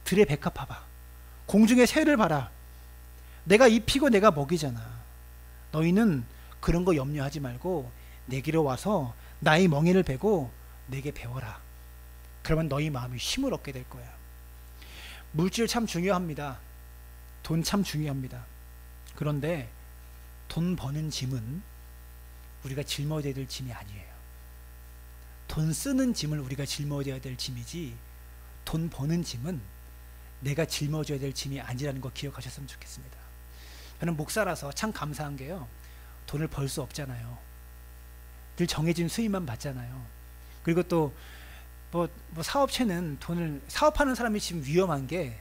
들의 백합 봐봐. 공중의 새를 봐라. 내가 입히고 내가 먹이잖아. 너희는 그런 거 염려하지 말고 내게로 와서 나의 멍에를 베고 내게 배워라. 그러면 너희 마음이 힘을 얻게 될 거야. 물질 참 중요합니다. 돈 참 중요합니다. 그런데 돈 버는 짐은 우리가 짊어져야 될 짐이 아니에요. 돈 쓰는 짐을 우리가 짊어져야 될 짐이지, 돈 버는 짐은 내가 짊어져야 될 짐이 아니라는 거 기억하셨으면 좋겠습니다. 저는 목사라서 참 감사한 게요, 돈을 벌 수 없잖아요. 늘 정해진 수입만 받잖아요. 그리고 또 뭐 사업체는 돈을, 사업하는 사람이 지금 위험한 게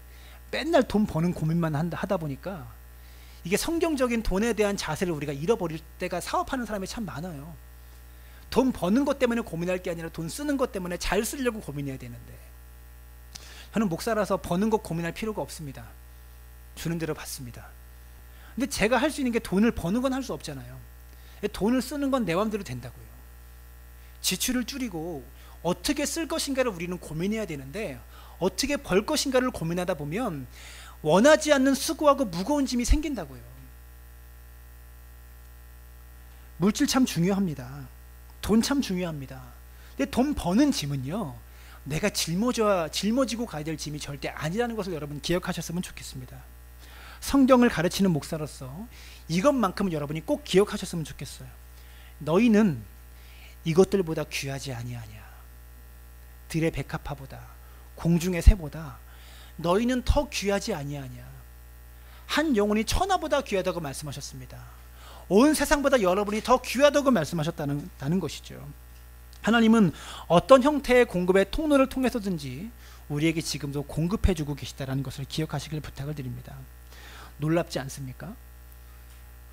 맨날 돈 버는 고민만 하다 보니까 이게 성경적인 돈에 대한 자세를 우리가 잃어버릴 때가 사업하는 사람이 참 많아요. 돈 버는 것 때문에 고민할 게 아니라 돈 쓰는 것 때문에 잘 쓰려고 고민해야 되는데, 저는 목사라서 버는 것 고민할 필요가 없습니다. 주는 대로 받습니다. 근데 제가 할 수 있는 게 돈을 버는 건 할 수 없잖아요. 돈을 쓰는 건 내 맘대로 된다고요. 지출을 줄이고 어떻게 쓸 것인가를 우리는 고민해야 되는데, 어떻게 벌 것인가를 고민하다 보면 원하지 않는 수고하고 무거운 짐이 생긴다고요. 물질 참 중요합니다. 돈 참 중요합니다. 근데 돈 버는 짐은요, 내가 짊어지고 가야 될 짐이 절대 아니라는 것을 여러분 기억하셨으면 좋겠습니다. 성경을 가르치는 목사로서 이것만큼은 여러분이 꼭 기억하셨으면 좋겠어요. 너희는 이것들보다 귀하지 아니하냐. 들의 백합화보다, 공중의 새보다 너희는 더 귀하지 아니하냐. 한 영혼이 천하보다 귀하다고 말씀하셨습니다. 온 세상보다 여러분이 더 귀하다고 말씀하셨다는 것이죠. 하나님은 어떤 형태의 공급의 통로를 통해서든지 우리에게 지금도 공급해주고 계시다는 것을 기억하시길 부탁을 드립니다. 놀랍지 않습니까?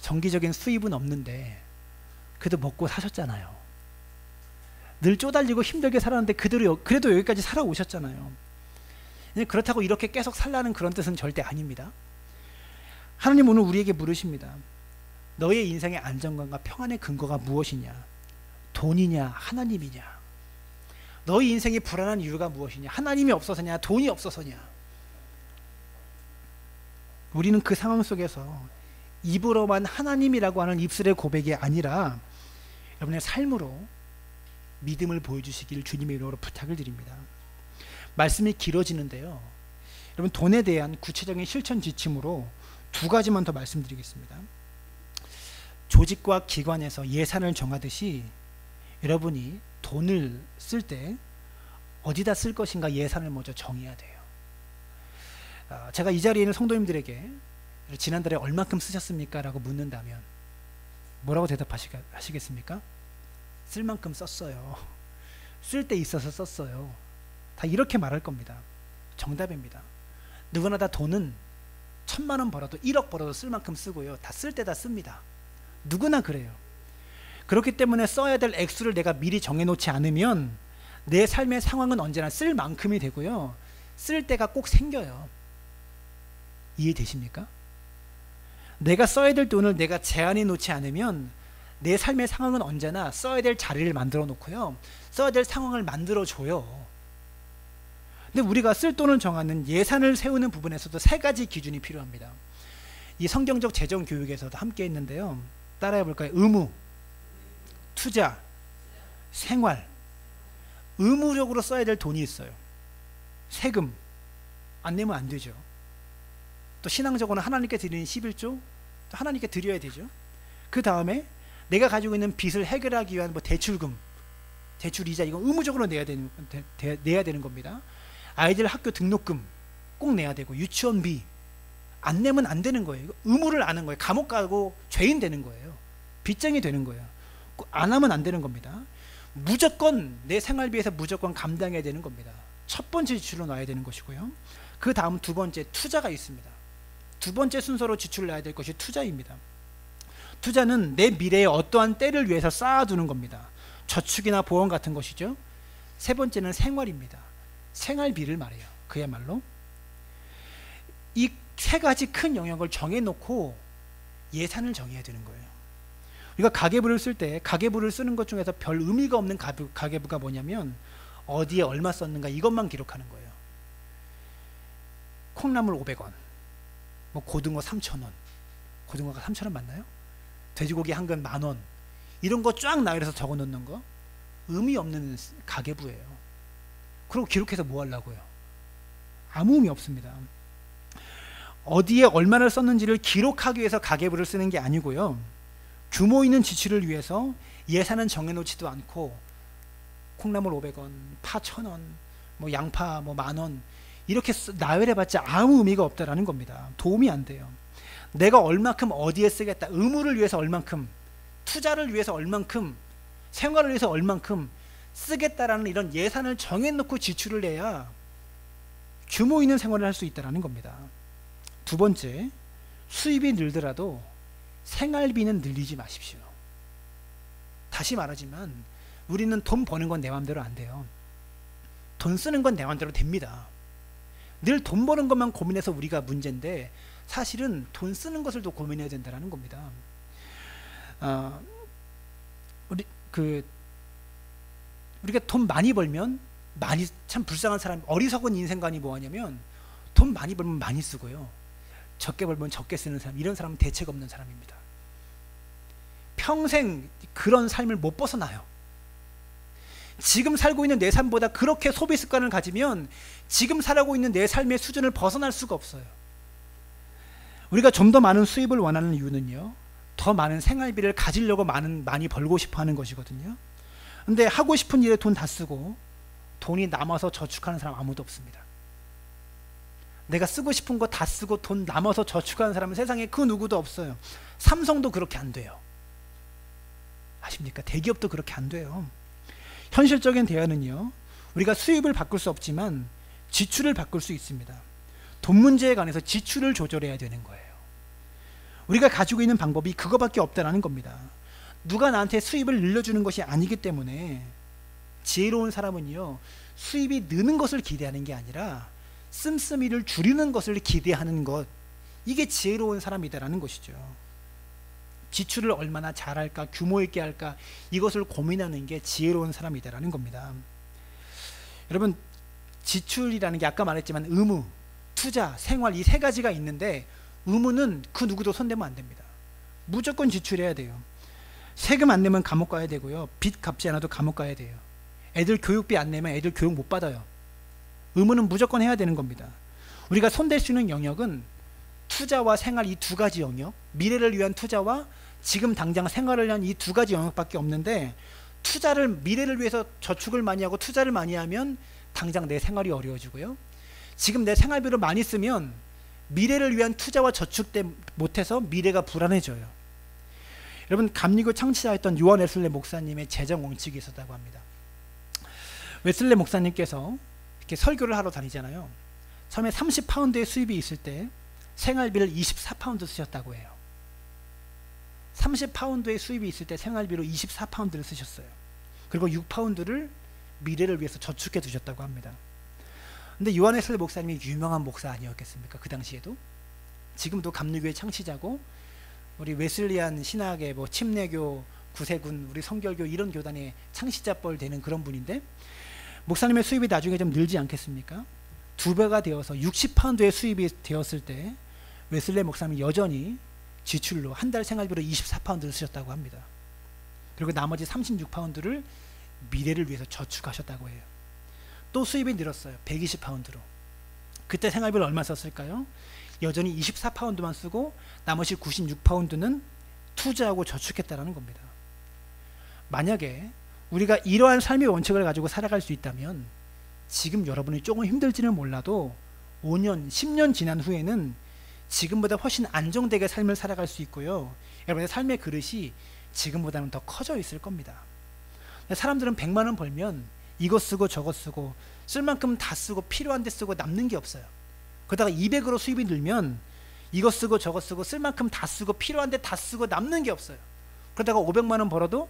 정기적인 수입은 없는데 그래도 먹고 사셨잖아요. 늘 쪼달리고 힘들게 살았는데 그래도 여기까지 살아오셨잖아요. 그렇다고 이렇게 계속 살라는 그런 뜻은 절대 아닙니다. 하나님 오늘 우리에게 물으십니다. 너의 인생의 안정감과 평안의 근거가 무엇이냐? 돈이냐 하나님이냐? 너의 인생이 불안한 이유가 무엇이냐? 하나님이 없어서냐 돈이 없어서냐? 우리는 그 상황 속에서 입으로만 하나님이라고 하는 입술의 고백이 아니라 여러분의 삶으로 믿음을 보여주시길 주님의 이름으로 부탁을 드립니다. 말씀이 길어지는데요, 여러분 돈에 대한 구체적인 실천 지침으로 두 가지만 더 말씀드리겠습니다. 조직과 기관에서 예산을 정하듯이 여러분이 돈을 쓸 때 어디다 쓸 것인가 예산을 먼저 정해야 돼요. 제가 이 자리에 있는 성도님들에게 지난달에 얼마큼 쓰셨습니까? 라고 묻는다면 뭐라고 대답하시겠습니까? 쓸 만큼 썼어요. 쓸 때 있어서 썼어요. 다 이렇게 말할 겁니다. 정답입니다. 누구나 다 돈은 1,000만 원 벌어도 1억 벌어도 쓸 만큼 쓰고요. 다 쓸 때 다 씁니다. 누구나 그래요. 그렇기 때문에 써야 될 액수를 내가 미리 정해놓지 않으면 내 삶의 상황은 언제나 쓸 만큼이 되고요. 쓸 때가 꼭 생겨요. 이해되십니까? 내가 써야 될 돈을 내가 제한해 놓지 않으면 내 삶의 상황은 언제나 써야 될 자리를 만들어 놓고요. 써야 될 상황을 만들어 줘요. 근데 우리가 쓸 돈을 정하는 예산을 세우는 부분에서도 세 가지 기준이 필요합니다. 이 성경적 재정 교육에서도 함께 했는데요. 따라해 볼까요? 의무, 투자, 생활. 의무적으로 써야 될 돈이 있어요. 세금 안 내면 안 되죠. 또 신앙적으로는 하나님께 드리는 11조 또 하나님께 드려야 되죠. 그 다음에 내가 가지고 있는 빚을 해결하기 위한 뭐 대출금, 대출 이자, 이거 의무적으로 내야 되는 겁니다. 아이들 학교 등록금 꼭 내야 되고, 유치원비 안 내면 안 되는 거예요. 이거 의무를 아는 거예요. 감옥 가고 죄인 되는 거예요. 빚쟁이 되는 거예요. 안 하면 안 되는 겁니다. 무조건 내 생활비에서 무조건 감당해야 되는 겁니다. 첫 번째 지출로 놔야 되는 것이고요. 그 다음 두 번째 투자가 있습니다. 두 번째 순서로 지출을 놔야 될 것이 투자입니다. 투자는 내 미래의 어떠한 때를 위해서 쌓아두는 겁니다. 저축이나 보험 같은 것이죠. 세 번째는 생활입니다. 생활비를 말해요. 그야말로 이 세 가지 큰 영역을 정해놓고 예산을 정해야 되는 거예요. 우리가 가계부를 쓸 때 가계부를 쓰는 것 중에서 별 의미가 없는 가계부가 뭐냐면 어디에 얼마 썼는가 이것만 기록하는 거예요. 콩나물 500원, 뭐 고등어 3,000원, 고등어가 3,000원 맞나요? 돼지고기 한 근 10,000원, 이런 거 쫙 나열해서 적어 놓는 거 의미 없는 가계부예요. 그리고 기록해서 뭐 하려고요? 아무 의미 없습니다. 어디에 얼마를 썼는지를 기록하기 위해서 가계부를 쓰는 게 아니고요. 규모 있는 지출을 위해서 예산은 정해놓지도 않고 콩나물 500원, 파 1,000원, 뭐 양파 뭐 10,000원 이렇게 나열해봤자 아무 의미가 없다라는 겁니다. 도움이 안 돼요. 내가 얼만큼 어디에 쓰겠다, 의무를 위해서 얼만큼, 투자를 위해서 얼만큼, 생활을 위해서 얼만큼 쓰겠다라는 이런 예산을 정해놓고 지출을 해야 규모 있는 생활을 할 수 있다는 겁니다. 두 번째, 수입이 늘더라도 생활비는 늘리지 마십시오. 다시 말하지만 우리는 돈 버는 건 내 마음대로 안 돼요. 돈 쓰는 건 내 마음대로 됩니다. 늘 돈 버는 것만 고민해서 우리가 문제인데 사실은 돈 쓰는 것을도 고민해야 된다는 겁니다. 우리가 돈 많이 벌면 참 불쌍한 사람, 어리석은 인생관이 뭐하냐면 돈 많이 벌면 많이 쓰고요, 적게 벌면 적게 쓰는 사람, 이런 사람은 대책 없는 사람입니다. 평생 그런 삶을 못 벗어나요. 지금 살고 있는 내 삶보다 그렇게 소비 습관을 가지면 지금 살아가고 있는 내 삶의 수준을 벗어날 수가 없어요. 우리가 좀 더 많은 수입을 원하는 이유는요, 더 많은 생활비를 가지려고 많이 벌고 싶어 하는 것이거든요. 근데 하고 싶은 일에 돈 다 쓰고 돈이 남아서 저축하는 사람 아무도 없습니다. 내가 쓰고 싶은 거 다 쓰고 돈 남아서 저축하는 사람은 세상에 그 누구도 없어요. 삼성도 그렇게 안 돼요. 아십니까? 대기업도 그렇게 안 돼요. 현실적인 대안은요, 우리가 수입을 바꿀 수 없지만 지출을 바꿀 수 있습니다. 돈 문제에 관해서 지출을 조절해야 되는 거예요. 우리가 가지고 있는 방법이 그거밖에 없다라는 겁니다. 누가 나한테 수입을 늘려주는 것이 아니기 때문에 지혜로운 사람은요, 수입이 느는 것을 기대하는 게 아니라 씀씀이를 줄이는 것을 기대하는 것, 이게 지혜로운 사람이다라는 것이죠. 지출을 얼마나 잘할까, 규모 있게 할까, 이것을 고민하는 게 지혜로운 사람이다라는 겁니다. 여러분, 지출이라는 게 아까 말했지만 의무, 투자, 생활, 이 세 가지가 있는데 의무는 그 누구도 손대면 안 됩니다. 무조건 지출해야 돼요. 세금 안 내면 감옥 가야 되고요, 빚 갚지 않아도 감옥 가야 돼요. 애들 교육비 안 내면 애들 교육 못 받아요. 의무는 무조건 해야 되는 겁니다. 우리가 손댈 수 있는 영역은 투자와 생활, 이 두 가지 영역, 미래를 위한 투자와 지금 당장 생활을 위한 이 두 가지 영역밖에 없는데, 투자를, 미래를 위해서 저축을 많이 하고 투자를 많이 하면 당장 내 생활이 어려워지고요, 지금 내 생활비를 많이 쓰면 미래를 위한 투자와 저축 때 못해서 미래가 불안해져요. 여러분, 감리교 창시자였던 요한 웨슬레 목사님의 재정 원칙이 있었다고 합니다. 웨슬레 목사님께서 이렇게 설교를 하러 다니잖아요. 처음에 30파운드의 수입이 있을 때 생활비를 24파운드 쓰셨다고 해요. 30파운드의 수입이 있을 때 생활비로 24파운드를 쓰셨어요. 그리고 6파운드를 미래를 위해서 저축해 두셨다고 합니다. 근데 요한 웨슬레 목사님이 유명한 목사 아니었겠습니까? 그 당시에도. 지금도 감리교의 창시자고, 우리 웨슬리안 신학의 뭐 침례교, 구세군, 우리 성결교 이런 교단의 창시자뻘 되는 그런 분인데, 목사님의 수입이 나중에 좀 늘지 않겠습니까? 2배가 되어서 60파운드의 수입이 되었을 때 웨슬레 목사님이 여전히 지출로 한 달 생활비로 24파운드를 쓰셨다고 합니다. 그리고 나머지 36파운드를 미래를 위해서 저축하셨다고 해요. 또 수입이 늘었어요. 120파운드로. 그때 생활비를 얼마 썼을까요? 여전히 24파운드만 쓰고 나머지 96파운드는 투자하고 저축했다는 겁니다. 만약에 우리가 이러한 삶의 원칙을 가지고 살아갈 수 있다면, 지금 여러분이 조금 힘들지는 몰라도 5년, 10년 지난 후에는 지금보다 훨씬 안정되게 삶을 살아갈 수 있고요, 여러분의 삶의 그릇이 지금보다는 더 커져 있을 겁니다. 사람들은 100만 원 벌면 이것 쓰고 저것 쓰고 쓸 만큼 다 쓰고 필요한 데 쓰고 남는 게 없어요. 그러다가 200으로 수입이 늘면 이것 쓰고 저것 쓰고 쓸 만큼 다 쓰고 필요한 데 다 쓰고 남는 게 없어요. 그러다가 500만 원 벌어도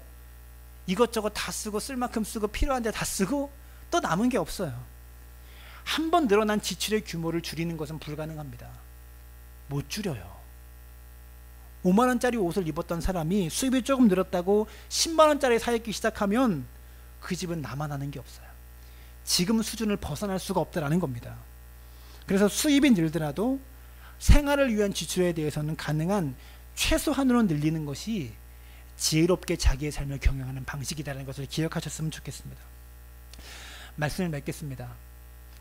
이것저것 다 쓰고 쓸 만큼 쓰고 필요한 데 다 쓰고 또 남은 게 없어요. 한 번 늘어난 지출의 규모를 줄이는 것은 불가능합니다. 못 줄여요. 5만 원짜리 옷을 입었던 사람이 수입이 조금 늘었다고 10만 원짜리 사 입기 시작하면 그 집은 나만 하는 게 없어요. 지금 수준을 벗어날 수가 없다라는 겁니다. 그래서 수입이 늘더라도 생활을 위한 지출에 대해서는 가능한 최소한으로 늘리는 것이 지혜롭게 자기의 삶을 경영하는 방식이라는 것을 기억하셨으면 좋겠습니다. 말씀을 맺겠습니다.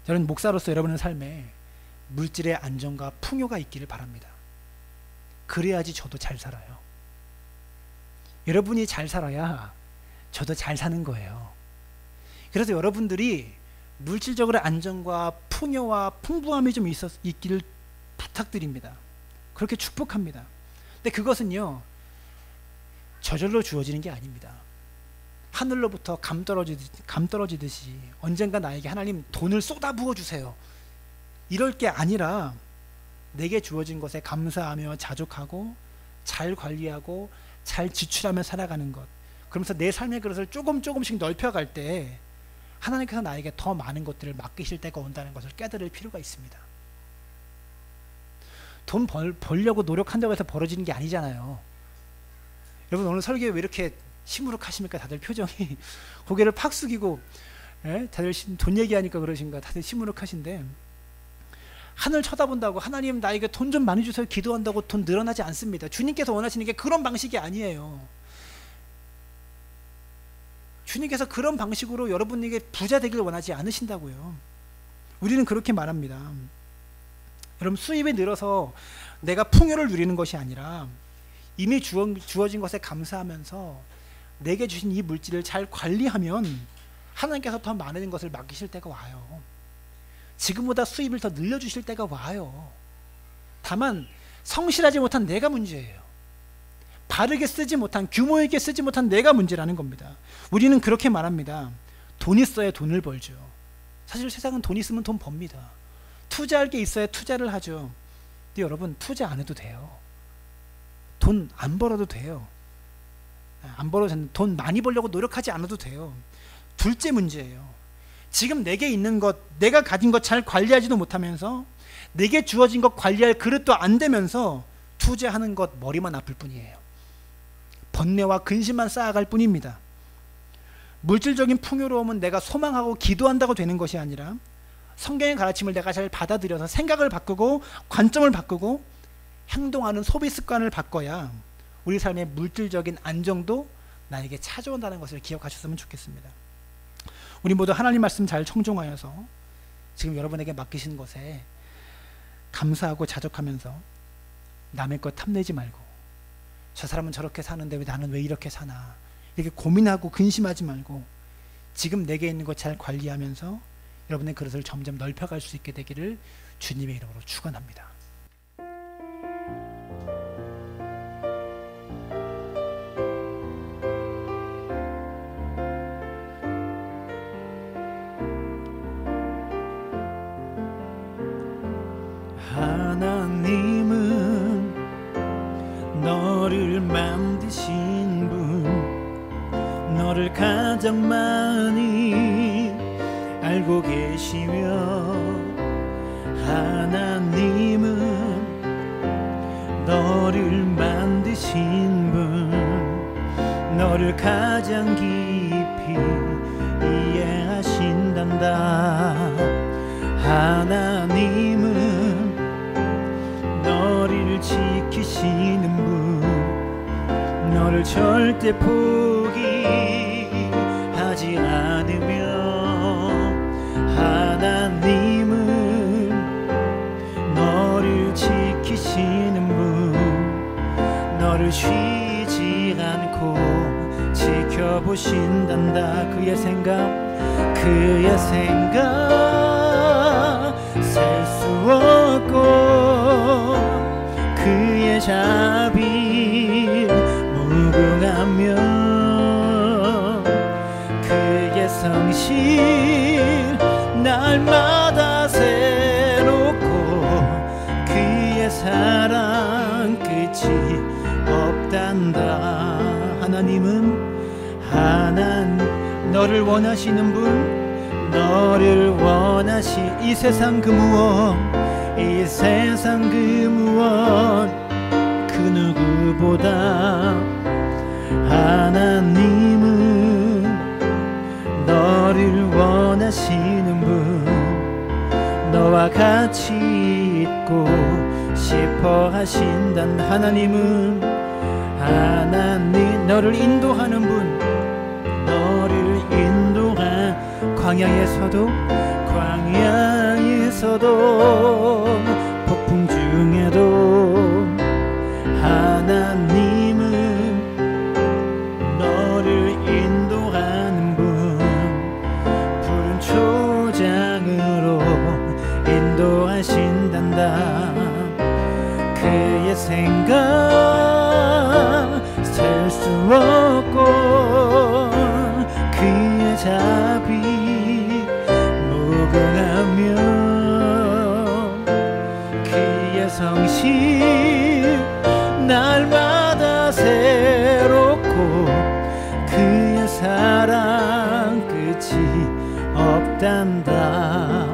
저는 목사로서 여러분의 삶에 물질의 안정과 풍요가 있기를 바랍니다. 그래야지 저도 잘 살아요. 여러분이 잘 살아야 저도 잘 사는 거예요. 그래서 여러분들이 물질적으로 안정과 풍요와 풍부함이 좀 있기를 부탁드립니다. 그렇게 축복합니다. 근데 그것은요, 저절로 주어지는 게 아닙니다. 하늘로부터 감 떨어지듯이 언젠가 나에게 하나님 돈을 쏟아 부어주세요, 이럴 게 아니라 내게 주어진 것에 감사하며 자족하고 잘 관리하고 잘 지출하며 살아가는 것, 그러면서 내 삶의 그릇을 조금씩 넓혀갈 때 하나님께서 나에게 더 많은 것들을 맡기실 때가 온다는 것을 깨달을 필요가 있습니다. 돈 벌려고 노력한다고 해서 벌어지는 게 아니잖아요. 여러분, 오늘 설교에 왜 이렇게 시무룩하십니까? 다들 표정이 고개를 팍 숙이고, 다들 돈 얘기하니까 그러신가? 다들 시무룩하신데, 하늘 쳐다본다고 하나님 나에게 돈 좀 많이 주세요 기도한다고 돈 늘어나지 않습니다. 주님께서 원하시는 게 그런 방식이 아니에요. 주님께서 그런 방식으로 여러분에게 부자 되길 원하지 않으신다고요. 우리는 그렇게 말합니다. 여러분, 수입이 늘어서 내가 풍요를 누리는 것이 아니라 이미 주어진 것에 감사하면서 내게 주신 이 물질을 잘 관리하면 하나님께서 더 많은 것을 맡기실 때가 와요. 지금보다 수입을 더 늘려주실 때가 와요. 다만 성실하지 못한 내가 문제예요. 바르게 쓰지 못한, 규모 있게 쓰지 못한 내가 문제라는 겁니다. 우리는 그렇게 말합니다. 돈 있어야 돈을 벌죠. 사실 세상은 돈 있으면 돈 법니다. 투자할 게 있어야 투자를 하죠. 근데 여러분, 투자 안 해도 돼요. 돈 안 벌어도 돼요. 안 벌어도 돈 많이 벌려고 노력하지 않아도 돼요. 둘째 문제예요. 지금 내게 있는 것, 내가 가진 것 잘 관리하지도 못하면서, 내게 주어진 것 관리할 그릇도 안 되면서 투자하는 것 머리만 아플 뿐이에요. 번뇌와 근심만 쌓아갈 뿐입니다. 물질적인 풍요로움은 내가 소망하고 기도한다고 되는 것이 아니라 성경의 가르침을 내가 잘 받아들여서 생각을 바꾸고 관점을 바꾸고 행동하는 소비 습관을 바꿔야 우리 삶의 물질적인 안정도 나에게 찾아온다는 것을 기억하셨으면 좋겠습니다. 우리 모두 하나님 말씀 잘 청종하여서 지금 여러분에게 맡기신 것에 감사하고 자족하면서 남의 것 탐내지 말고, 저 사람은 저렇게 사는데 왜 나는 왜 이렇게 사나, 이렇게 고민하고 근심하지 말고 지금 내게 있는 것 잘 관리하면서 여러분의 그릇을 점점 넓혀갈 수 있게 되기를 주님의 이름으로 축원합니다. 하나님은 너를 만드신 분, 너를 가장 많이 알고 계시며, 하나님은 너를 만드신 분, 너를 가장 깊이 이해하신단다. 하나님은 너를 지키시는 분, 너를 절대 포기하지 않으며, 하나님은 너를 지키시는 분, 너를 쉬지 않고 지켜보신단다. 그의 생각 셀 수 없고, 그의 자비 무궁하며, 그의 성실 날마다 새롭고, 그의 사랑 끝이 없단다. 하나님은 너를 원하시는 분, 너를 이 세상 그 무엇, 이 세상 그 무엇, 그 누구보다 하나님은 너를 원하시는 분, 너와 같이 있고 싶어 하신단. 하나님은 너를 인도하는 분, 너를 인도한 광야에서도 폭풍 중에도 하나님은 너를 인도하는 분, 푸른 초장으로 인도하신단다. 그의 생각 셀 수 없고, 그의 자비 무궁하며, 그의 성실 날마다 새롭고, 그의 사랑 끝이 없단다.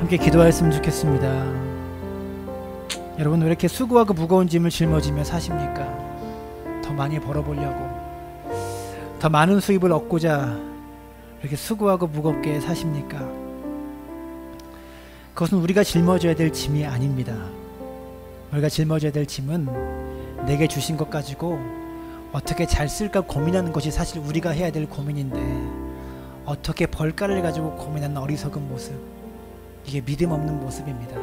함께 기도하였으면 좋겠습니다. 여러분, 왜 이렇게 수고하고 무거운 짐을 짊어지며 사십니까? 더 많이 벌어보려고, 더 많은 수입을 얻고자 이렇게 수고하고 무겁게 사십니까? 그것은 우리가 짊어져야 될 짐이 아닙니다. 우리가 짊어져야 될 짐은 내게 주신 것 가지고 어떻게 잘 쓸까 고민하는 것이 사실 우리가 해야 될 고민인데, 어떻게 벌까를 가지고 고민하는 어리석은 모습, 이게 믿음 없는 모습입니다.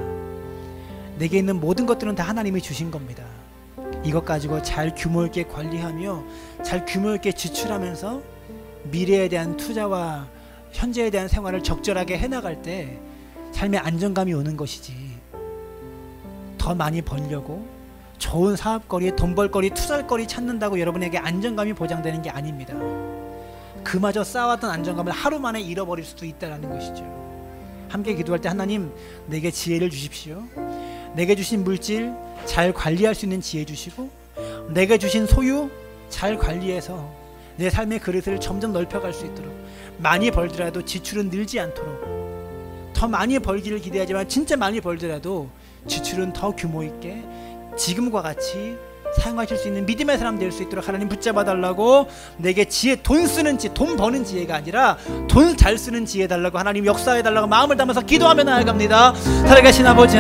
내게 있는 모든 것들은 다 하나님이 주신 겁니다. 이것 가지고 잘 규모 있게 관리하며 잘 규모 있게 지출하면서 미래에 대한 투자와 현재에 대한 생활을 적절하게 해나갈 때 삶의 안정감이 오는 것이지, 더 많이 벌려고 좋은 사업거리, 돈벌거리, 투자거리 찾는다고 여러분에게 안정감이 보장되는 게 아닙니다. 그마저 쌓아왔던 안정감을 하루 만에 잃어버릴 수도 있다는 것이죠. 함께 기도할 때 하나님 내게 지혜를 주십시오. 내게 주신 물질 잘 관리할 수 있는 지혜 주시고 내게 주신 소유 잘 관리해서 내 삶의 그릇을 점점 넓혀갈 수 있도록 많이 벌더라도 지출은 늘지 않도록 더 많이 벌기를 기대하지만 진짜 많이 벌더라도 지출은 더 규모 있게 지금과 같이 사용하실 수 있는 믿음의 사람 될 수 있도록 하나님 붙잡아 달라고 내게 지혜 돈 쓰는 지혜 돈 버는 지혜가 아니라 돈 잘 쓰는 지혜 달라고 하나님 역사해 달라고 마음을 담아서 기도하며 나아갑니다. 살아계신 아버지